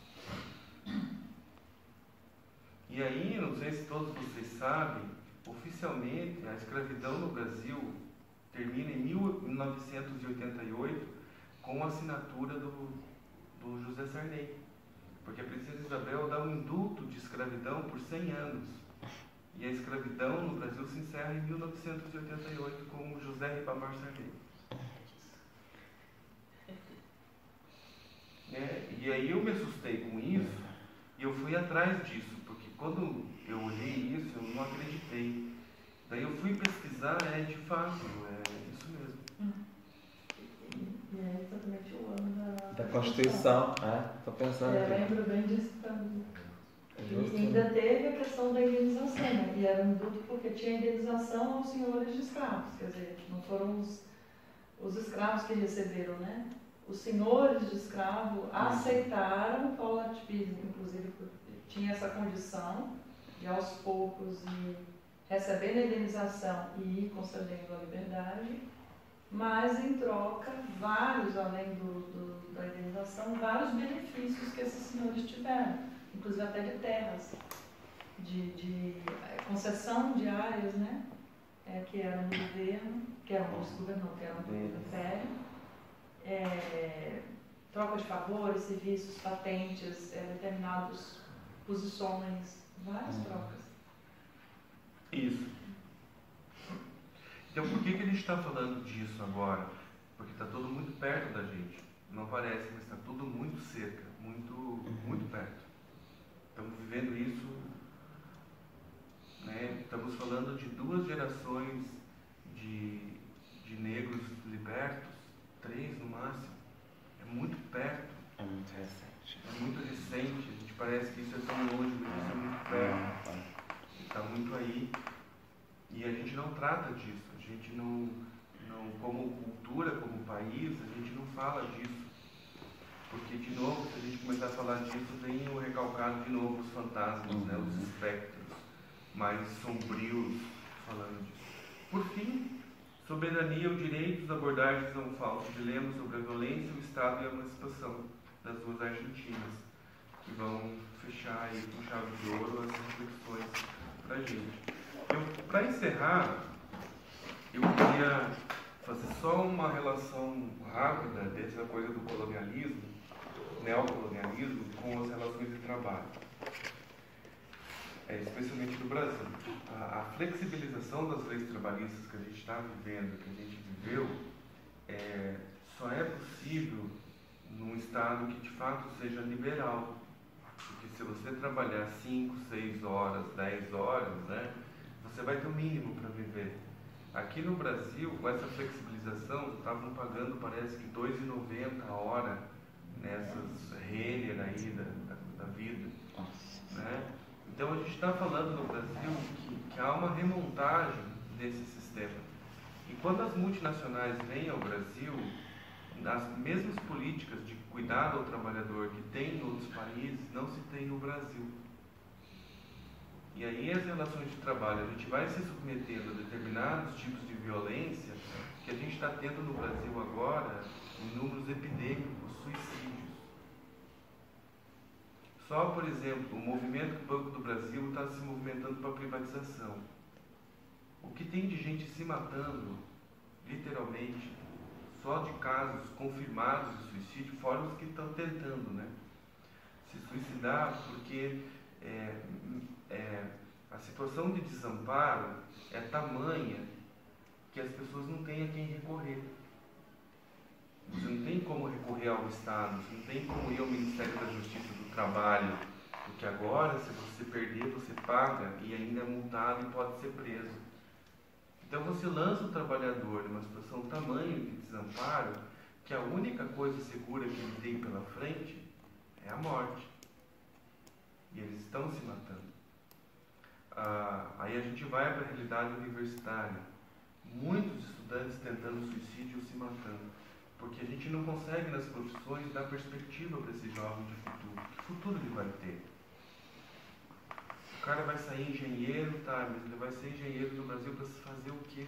E aí, não sei se todos vocês sabem, oficialmente a escravidão no Brasil termina em 1988 com a assinatura do José Sarney. Porque a princesa Isabel dá um indulto de escravidão por 100 anos. E a escravidão no Brasil se encerra em 1988 com o José Ribamar Sarney. E aí eu me assustei com isso e eu fui atrás disso, porque quando eu olhei isso eu não acreditei. Daí eu fui pesquisar, de fato, é isso mesmo. E é exatamente o ano Da Constituição, estou pensando aqui. Lembro bem disso também. E ainda teve a questão da indenização, né? E era um indulto porque tinha indenização aos senhores de escravos, quer dizer, não foram os escravos que receberam, né? Os senhores de escravo aceitaram o paulatino, inclusive tinha essa condição de aos poucos ir recebendo a indenização e concedendo a liberdade, mas em troca, vários, além da indenização, vários benefícios que esses senhores tiveram, inclusive até de terras, de concessão de áreas, né? Que eram do governo, que eram do governo, não, que eram do Império, troca de favores, serviços, patentes, determinadas posições, várias trocas. Isso. Então, por que a gente está falando disso agora? Porque está tudo muito perto da gente. Não parece, mas está tudo muito cerca, muito perto. Estamos vivendo isso, né? Estamos falando de 2 gerações de negros libertos, 3 no máximo. É muito perto. É muito recente. É muito recente. A gente parece que isso é tão longe, mas isso é muito perto. Está muito aí. E a gente não trata disso. A gente não, como cultura, como país, a gente não fala disso. Porque, de novo, se a gente começar a falar disso, vem o recalcado de novo, os fantasmas, né, os espectros mais sombrios falando disso. Por fim, soberania, o direito das abordagens a um falso dilema sobre a violência, o Estado e a emancipação das 2 Argentinas, que vão fechar aí com chave de ouro as reflexões para a gente. Para encerrar, eu queria fazer só uma relação rápida dessa coisa do colonialismo, neocolonialismo, com as relações de trabalho, especialmente no Brasil. A flexibilização das leis trabalhistas que a gente está vivendo, que a gente viveu, só é possível num Estado que de fato seja liberal. Porque se você trabalhar 5, 6 horas, 10 horas, né, você vai ter o mínimo para viver. Aqui no Brasil, com essa flexibilização, estavam pagando, parece que R$2,90 a hora nessas Renner aí da vida. Né? Então a gente está falando no Brasil que há uma remontagem desse sistema. E quando as multinacionais vêm ao Brasil, as mesmas políticas de cuidado ao trabalhador que tem em outros países, não se tem no Brasil. E aí as relações de trabalho, a gente vai se submetendo a determinados tipos de violência que a gente está tendo no Brasil agora em números epidêmicos, suicídios. Só, por exemplo, o movimento que o Banco do Brasil está se movimentando para a privatização. O que tem de gente se matando, literalmente, só de casos confirmados de suicídio, fora os que estão tentando, né, se suicidar, porque a situação de desamparo é tamanha que as pessoas não têm a quem recorrer. Você não tem como recorrer ao Estado, você não tem como ir ao Ministério da Justiça do Trabalho, porque agora, se você perder, você paga e ainda é multado e pode ser preso. Então você lança o trabalhador numa situação tamanho de desamparo que a única coisa segura que ele tem pela frente é a morte. E eles estão se matando. Aí a gente vai para a realidade universitária. Muitos estudantes tentando suicídio ou se matando. Porque a gente não consegue nas profissões dar perspectiva para esse jovem de futuro. Que futuro ele vai ter? O cara vai sair engenheiro, tá, mas ele vai ser engenheiro no Brasil para fazer o quê?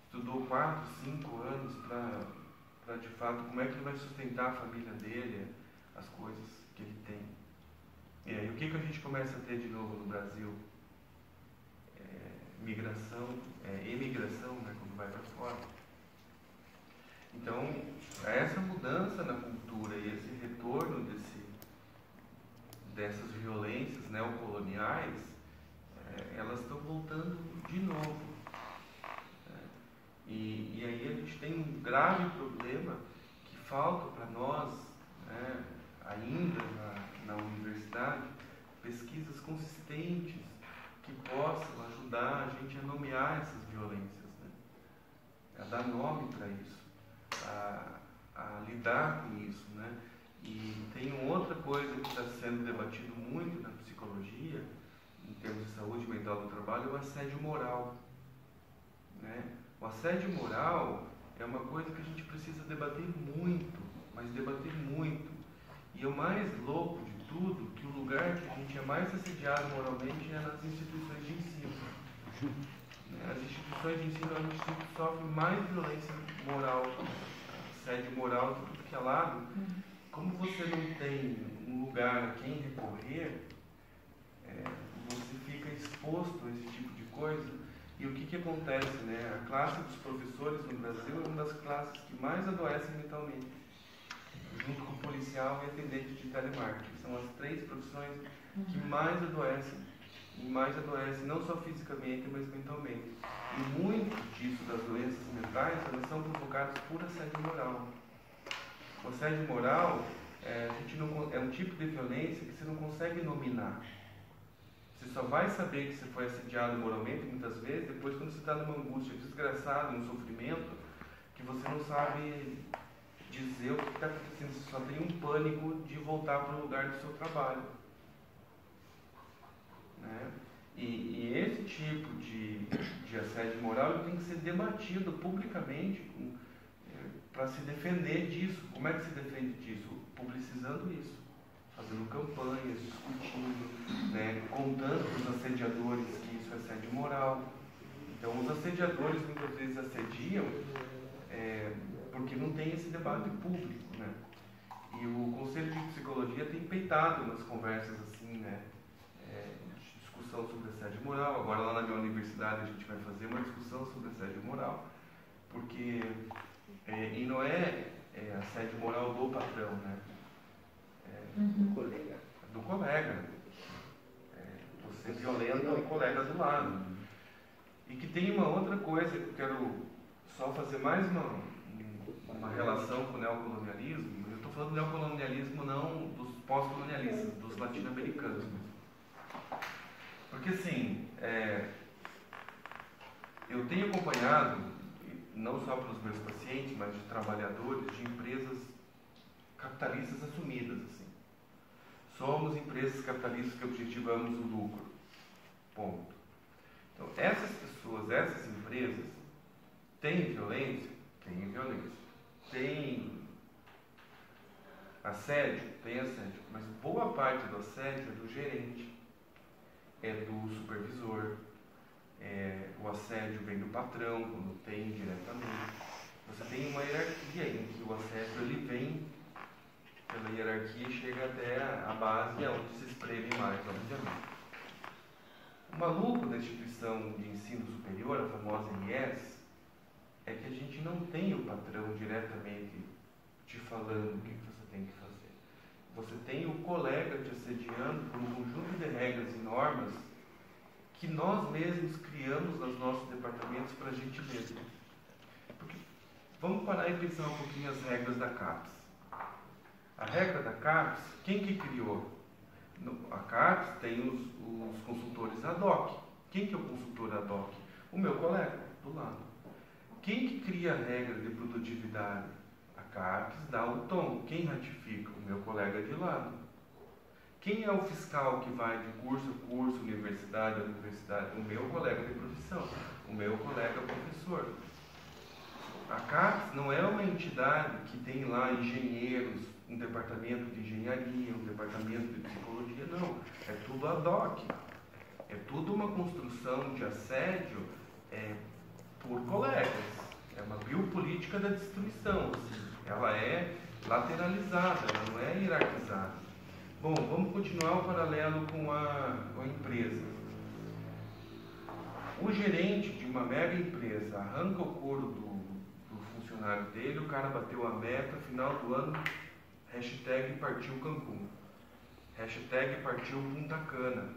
Estudou 4, 5 anos para de fato, como é que ele vai sustentar a família dele, as coisas que ele tem. E aí o que a gente começa a ter de novo no Brasil? Emigração, né, quando vai para fora. Então, essa mudança na cultura e esse retorno dessas violências neocoloniais, elas estão voltando de novo. E aí a gente tem um grave problema que falta para nós, né, ainda na universidade, pesquisas consistentes que possam ajudar a gente a nomear essas violências, né? A dar nome para isso, a lidar com isso, né? E tem uma outra coisa que está sendo debatido muito na psicologia, em termos de saúde mental do trabalho, é o assédio moral, né? O assédio moral é uma coisa que a gente precisa debater muito, mas debater muito. E o mais louco de estudo que o lugar que a gente é mais assediado moralmente é nas instituições de ensino. As instituições de ensino é onde se sofre mais violência moral, assédio moral de tudo que é lado. Como você não tem um lugar a quem recorrer, você fica exposto a esse tipo de coisa. E o que acontece, né? A classe dos professores no Brasil é uma das classes que mais adoecem mentalmente, junto com o policial e atendente de telemarketing. São as 3 profissões que mais adoecem, não só fisicamente, mas mentalmente. E muito disso das doenças mentais, elas são provocadas por assédio moral. O assédio moral é um tipo de violência que você não consegue nominar. Você só vai saber que você foi assediado moralmente, muitas vezes, depois quando você está numa angústia desgraçada, num sofrimento, que você não sabe dizer o que está acontecendo, você só tem um pânico de voltar para o lugar do seu trabalho. Né? E esse tipo de assédio moral ele tem que ser debatido publicamente para se defender disso. Como é que se defende disso? Publicizando isso, fazendo campanhas, discutindo, né? Contando para os assediadores que isso é assédio moral. Então os assediadores muitas vezes assediam porque não tem esse debate público, né? E o Conselho de Psicologia tem peitado nas conversas assim, né? Discussão sobre assédio moral. Agora lá na minha universidade a gente vai fazer uma discussão sobre assédio moral, porque e não é assédio moral do patrão, né? Do colega. Do colega. Você violenta o colega do lado. E que tem uma outra coisa que eu quero só fazer mais uma relação com o neocolonialismo. Eu estou falando do neocolonialismo não dos pós-colonialistas, dos latino-americanos. Porque assim, eu tenho acompanhado, não só pelos meus pacientes, mas de trabalhadores de empresas capitalistas assumidas. Assim. Somos empresas capitalistas que objetivamos o lucro. Ponto. Então, essas pessoas, essas empresas, têm violência? Têm violência. Tem assédio? Tem assédio. Mas boa parte do assédio é do gerente, é do supervisor, o assédio vem do patrão, quando tem diretamente. Você tem uma hierarquia em que o assédio ele vem pela hierarquia e chega até a base, onde se espreme mais, obviamente. O maluco da instituição de ensino superior, a famosa IES, é que a gente não tem o patrão diretamente te falando o que você tem que fazer. Você tem o colega te assediando por um conjunto de regras e normas que nós mesmos criamos nos nossos departamentos para a gente mesmo. Porque, vamos parar e pensar um pouquinho as regras da CAPES. A regra da CAPES, quem que criou? A CAPES tem os consultores ad hoc. Quem que é o consultor ad hoc? O meu colega, do lado. Quem que cria a regra de produtividade? A CAPES dá o tom. Quem ratifica? O meu colega de lado. Quem é o fiscal que vai de curso a curso, universidade a universidade? O meu colega de profissão. O meu colega professor. A CAPES não é uma entidade que tem lá engenheiros, um departamento de engenharia, um departamento de psicologia, não. É tudo ad hoc. É tudo uma construção de assédio por colegas. É uma biopolítica da destruição. Assim. Ela é lateralizada, ela não é hierarquizada. Bom, vamos continuar o paralelo com a empresa. O gerente de uma mega empresa arranca o couro do funcionário dele, o cara bateu a meta, final do ano, hashtag partiu Cancún, hashtag partiu Punta Cana,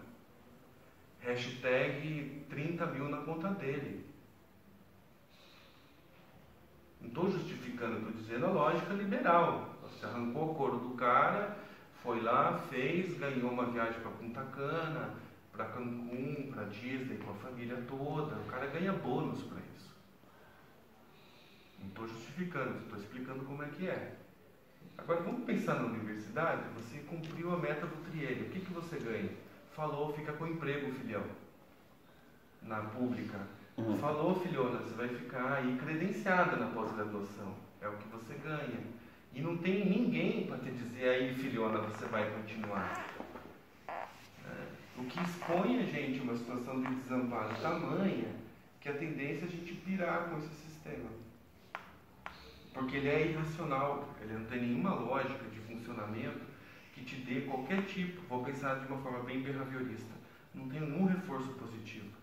hashtag 30 mil na conta dele. Não estou justificando, estou dizendo a lógica liberal. Você arrancou o couro do cara, foi lá, fez, ganhou uma viagem para Punta Cana, para Cancún, para Disney com a família toda. O cara ganha bônus para isso. Não estou justificando, estou explicando como é que é. Agora vamos pensar na universidade. Você cumpriu a meta do triênio. O que você ganha? Falou, fica com emprego, filhão. Na pública. Falou, filhona, você vai ficar aí credenciada na pós-graduação. É o que você ganha. E não tem ninguém para te dizer, aí filhona, você vai continuar. O que expõe a gente a uma situação de desamparo tamanha que a tendência é a gente pirar com esse sistema. Porque ele é irracional, ele não tem nenhuma lógica de funcionamento que te dê qualquer tipo, vou pensar de uma forma bem behaviorista, não tem nenhum reforço positivo.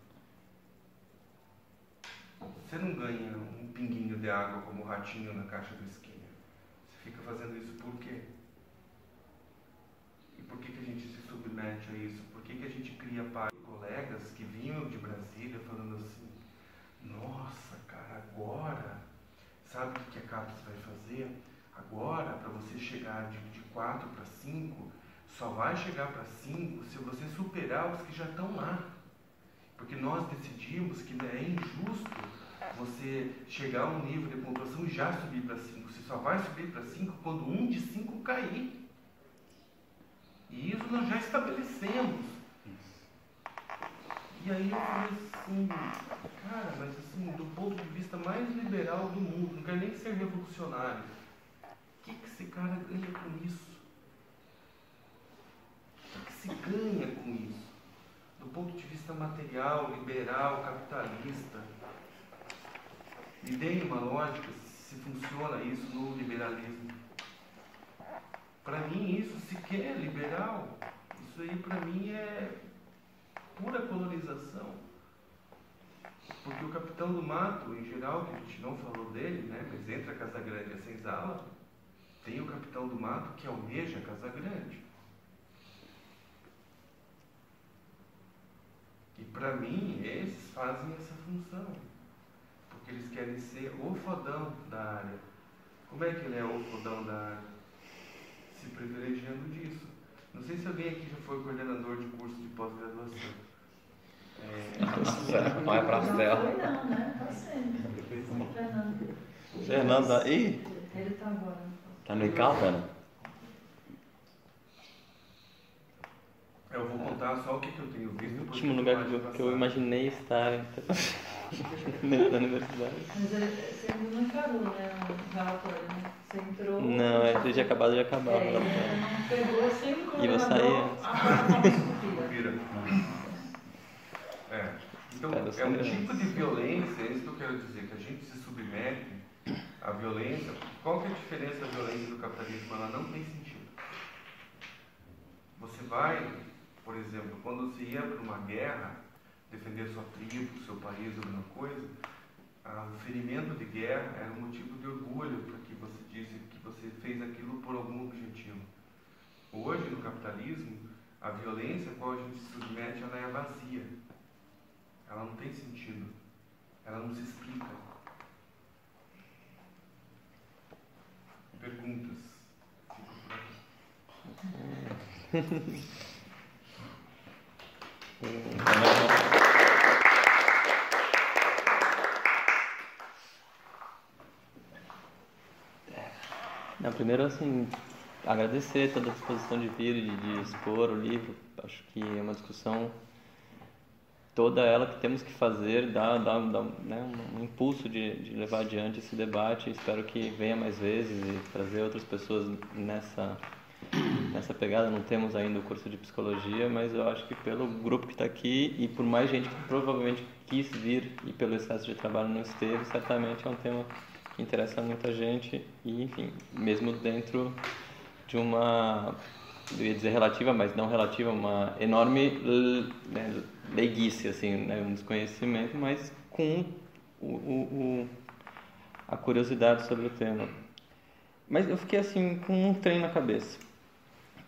Você não ganha um pinguinho de água como o ratinho na caixa do Skinner. Você fica fazendo isso por quê? E por que a gente se submete a isso? Por que a gente cria colegas que vinham de Brasília falando assim, nossa, cara, agora, sabe o que a CAPES vai fazer? Agora, para você chegar de 4 para 5, só vai chegar para 5 se você superar os que já estão lá. Porque nós decidimos que é injusto você chegar a um nível de pontuação e já subir para 5. Você só vai subir para 5 quando um de 5 cair. E isso nós já estabelecemos. E aí eu falei assim, cara, mas assim, do ponto de vista mais liberal do mundo, não quero nem ser revolucionário, o que esse cara ganha com isso? O que se ganha com isso? Do ponto de vista material, liberal, capitalista. Me deem uma lógica se funciona isso no liberalismo. Para mim isso sequer é liberal. Isso aí para mim é pura colonização. Porque o Capitão do Mato, em geral, que a gente não falou dele, né, mas entre a Casa Grande e a Senzala, tem o Capitão do Mato que almeja a Casa Grande. E para mim, esses fazem essa função. Porque eles querem ser o fodão da área. Como é que ele é o fodão da área? Se privilegiando disso. Não sei se alguém aqui já foi coordenador de curso de pós-graduação. Não é pra céu. Não foi não, né? Tá sendo. Fernando. Fernando aí? Ele tá agora. Tá no ICAL, Fernando? Eu vou contar só o que eu tenho visto. O último lugar que eu imaginei estar dentro da universidade. Mas você ainda não encarou, né, o relatório, né? Você entrou... Não, ele tinha acabado de acabar. Ele não pegou sem o E eu saí Vira. Então, é um tipo de violência, é isso que eu quero dizer, que a gente se submete à violência. Qual que é a diferença da violência do capitalismo? Ela não tem sentido. Você vai, por exemplo, quando você ia para uma guerra, defender sua tribo, seu país, alguma coisa, o ferimento de guerra era um motivo de orgulho para que você disse que você fez aquilo por algum objetivo. Hoje, no capitalismo, a violência a qual a gente se submete, ela é vazia. Ela não tem sentido. Ela não se explica. Perguntas? Fico por aqui. Não, primeiro, assim, agradecer toda a disposição de vir e de expor o livro. Acho que é uma discussão, toda ela que temos que fazer, dá né, um impulso de levar adiante esse debate. Espero que venha mais vezes e trazer outras pessoas nessa pegada. Não temos ainda o curso de psicologia, mas eu acho que pelo grupo que está aqui e por mais gente que provavelmente quis vir e pelo excesso de trabalho não esteve, certamente é um tema que interessa muita gente e, enfim, mesmo dentro de uma, eu ia dizer relativa, mas não relativa, uma enorme leiguice, assim, né, um desconhecimento, mas com a curiosidade sobre o tema. Mas eu fiquei assim com um trem na cabeça,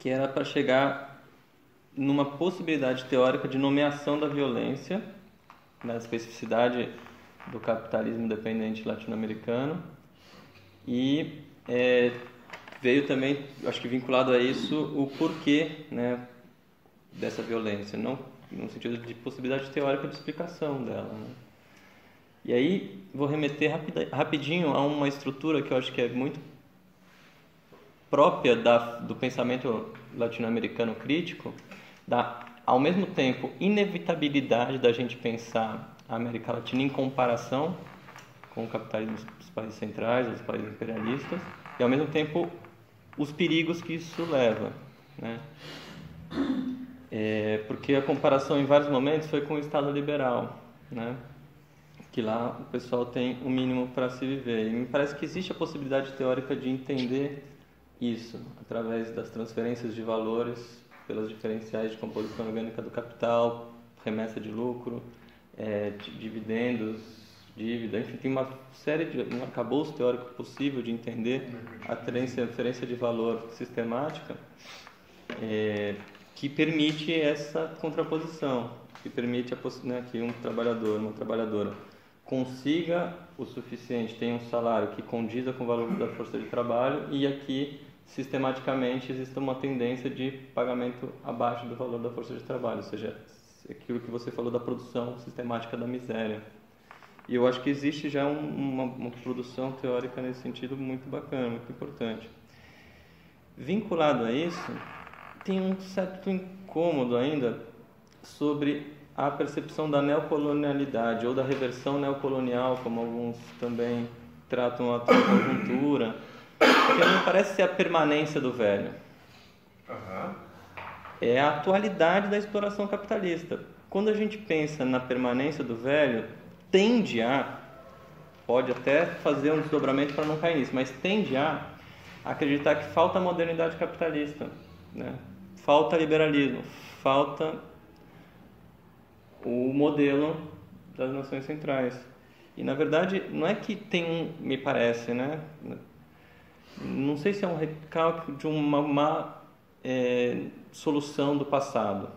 que era para chegar numa possibilidade teórica de nomeação da violência, na especificidade do capitalismo dependente latino-americano, e veio também, acho que vinculado a isso, o porquê, né, dessa violência, não no sentido de possibilidade teórica de explicação dela, né? E aí vou remeter rapidinho a uma estrutura que eu acho que é muito própria do pensamento latino-americano crítico, da, ao mesmo tempo, inevitabilidade da gente pensar a América Latina em comparação com o capitalismo dos países centrais, dos países imperialistas, e ao mesmo tempo os perigos que isso leva, né? Porque a comparação em vários momentos foi com o Estado liberal, né? Que lá o pessoal tem o mínimo para se viver. E me parece que existe a possibilidade teórica de entender isso através das transferências de valores pelas diferenciais de composição orgânica do capital, remessa de lucro, dividendos, dívida, enfim, tem uma série de um arcabouço teórico possível de entender a transferência de valor sistemática que permite essa contraposição, que permite que um trabalhador, uma trabalhadora consiga o suficiente, tenha um salário que condiza com o valor da força de trabalho e aqui sistematicamente existe uma tendência de pagamento abaixo do valor da força de trabalho, ou seja, aquilo que você falou da produção sistemática da miséria. E eu acho que existe já uma produção teórica nesse sentido muito bacana, muito importante. Vinculado a isso, tem um certo incômodo ainda sobre a percepção da neocolonialidade ou da reversão neocolonial, como alguns também tratam a conjuntura, porque não parece ser a permanência do velho. É a atualidade da exploração capitalista. Quando a gente pensa na permanência do velho, pode até fazer um desdobramento para não cair nisso, mas tende a acreditar que falta modernidade capitalista, né? Falta liberalismo, falta o modelo das nações centrais. E na verdade não é que tem me parece, né? Não sei se é um recalque de uma solução do passado,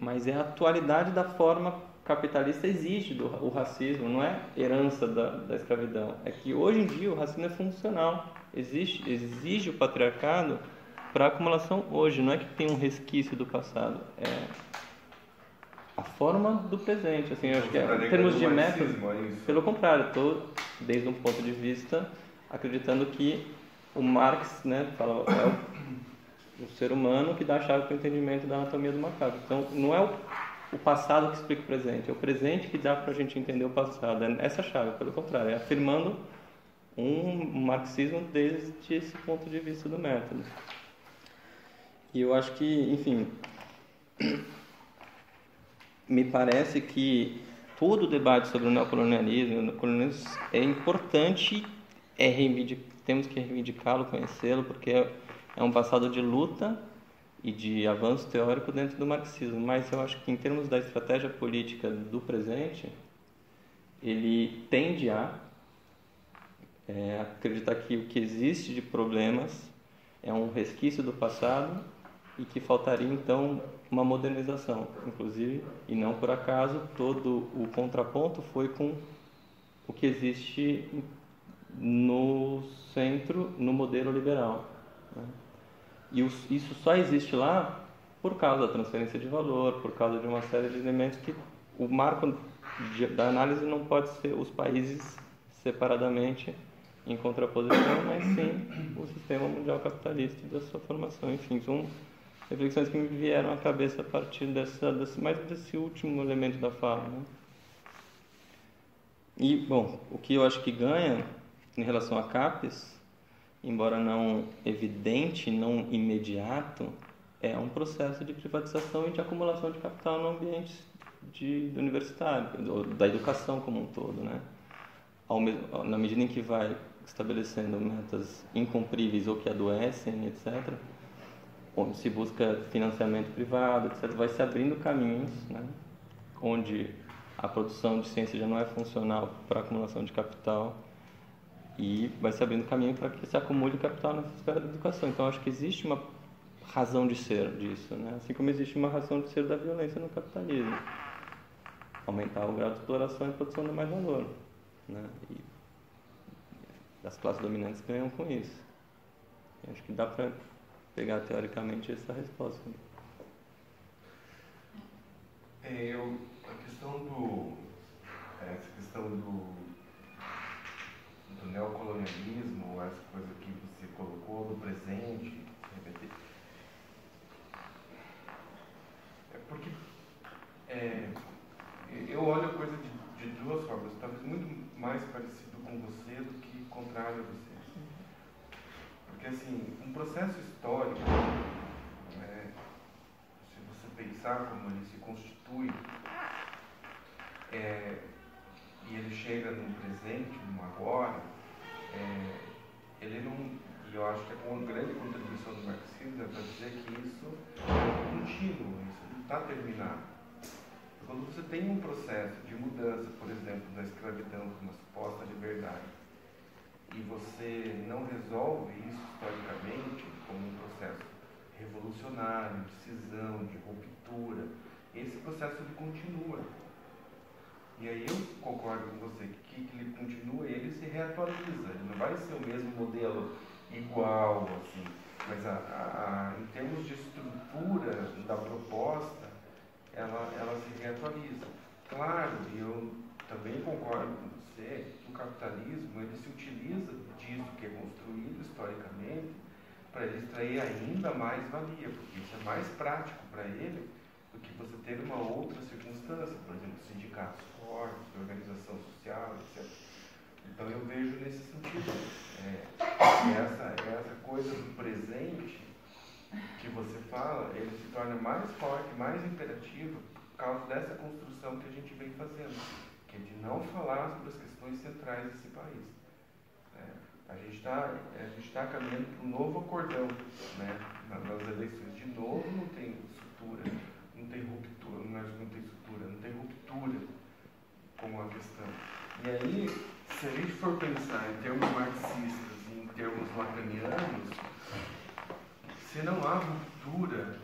mas é a atualidade da forma capitalista exige o racismo, não é herança da escravidão. É que hoje em dia o racismo é funcional, exige o patriarcado para acumulação hoje, não é que tem um resquício do passado, é a forma do presente. Assim, eu acho que em termos de método, pelo contrário, estou desde um ponto de vista acreditando que o Marx, né, fala, o ser humano que dá a chave para o entendimento da anatomia do macaco. Então, não é o passado que explica o presente, é o presente que dá para a gente entender o passado. É essa chave, pelo contrário, é afirmando um marxismo desde esse ponto de vista do método. E eu acho que, enfim, me parece que todo o debate sobre o neocolonialismo é importante, temos que reivindicá-lo, conhecê-lo, porque é um passado de luta e de avanço teórico dentro do marxismo, mas eu acho que em termos da estratégia política do presente, ele tende a acreditar que o que existe de problemas é um resquício do passado e que faltaria então uma modernização, inclusive, e não por acaso todo o contraponto foi com o que existe no centro, no modelo liberal, né? E isso só existe lá por causa da transferência de valor, por causa de uma série de elementos que o marco da análise não pode ser os países separadamente em contraposição, mas sim o sistema mundial capitalista e da sua formação. Enfim, são reflexões que me vieram à cabeça a partir desse último elemento da fala, né? E, bom, o que eu acho que ganha em relação a CAPES, embora não evidente, não imediato, é um processo de privatização e de acumulação de capital no ambiente do universitário, da educação como um todo, né? Na medida em que vai estabelecendo metas incumpríveis ou que adoecem, etc., onde se busca financiamento privado, etc., vai se abrindo caminhos, né, onde a produção de ciência já não é funcional para a acumulação de capital e vai se abrindo caminho para que se acumule capital nessa esfera da educação. Então, acho que existe uma razão de ser disso, né? Assim como existe uma razão de ser da violência no capitalismo. Aumentar o grau de exploração e produção de mais valor, né? E as classes dominantes ganham com isso. Eu acho que dá para pegar teoricamente essa resposta. Essa questão do neocolonialismo, essa coisa que você colocou do presente, porque eu olho a coisa de duas formas, talvez muito mais parecido com você do que contrário a você. Porque assim, um processo histórico, se você pensar como ele se constitui, e ele chega no presente, no agora, ele não, e eu acho que é uma grande contribuição do marxismo para dizer que isso é contínuo, isso não está terminado. Quando você tem um processo de mudança, por exemplo, da escravidão para uma suposta liberdade, e você não resolve isso historicamente como um processo revolucionário, de cisão, de ruptura, esse processo ele continua. E aí eu concordo com você que ele continua, ele se reatualiza, ele não vai ser o mesmo modelo igual, assim, mas em termos de estrutura da proposta, ela se reatualiza. Claro, e eu também concordo com você que o capitalismo ele se utiliza disso que é construído historicamente para ele extrair ainda mais valia, porque isso é mais prático para ele do que você ter uma outra circunstância, por exemplo, sindicatos fortes, organização social, etc. Então eu vejo nesse sentido essa coisa do presente que você fala, ele se torna mais forte, mais imperativo por causa dessa construção que a gente vem fazendo, que é de não falar sobre as questões centrais desse país. A gente está caminhando para um novo acordão, né? Nas eleições. De novo não tem estrutura, não tem ruptura, não tem ruptura como a questão. E aí, se a gente for pensar em termos marxistas e em termos lacanianos, se não há ruptura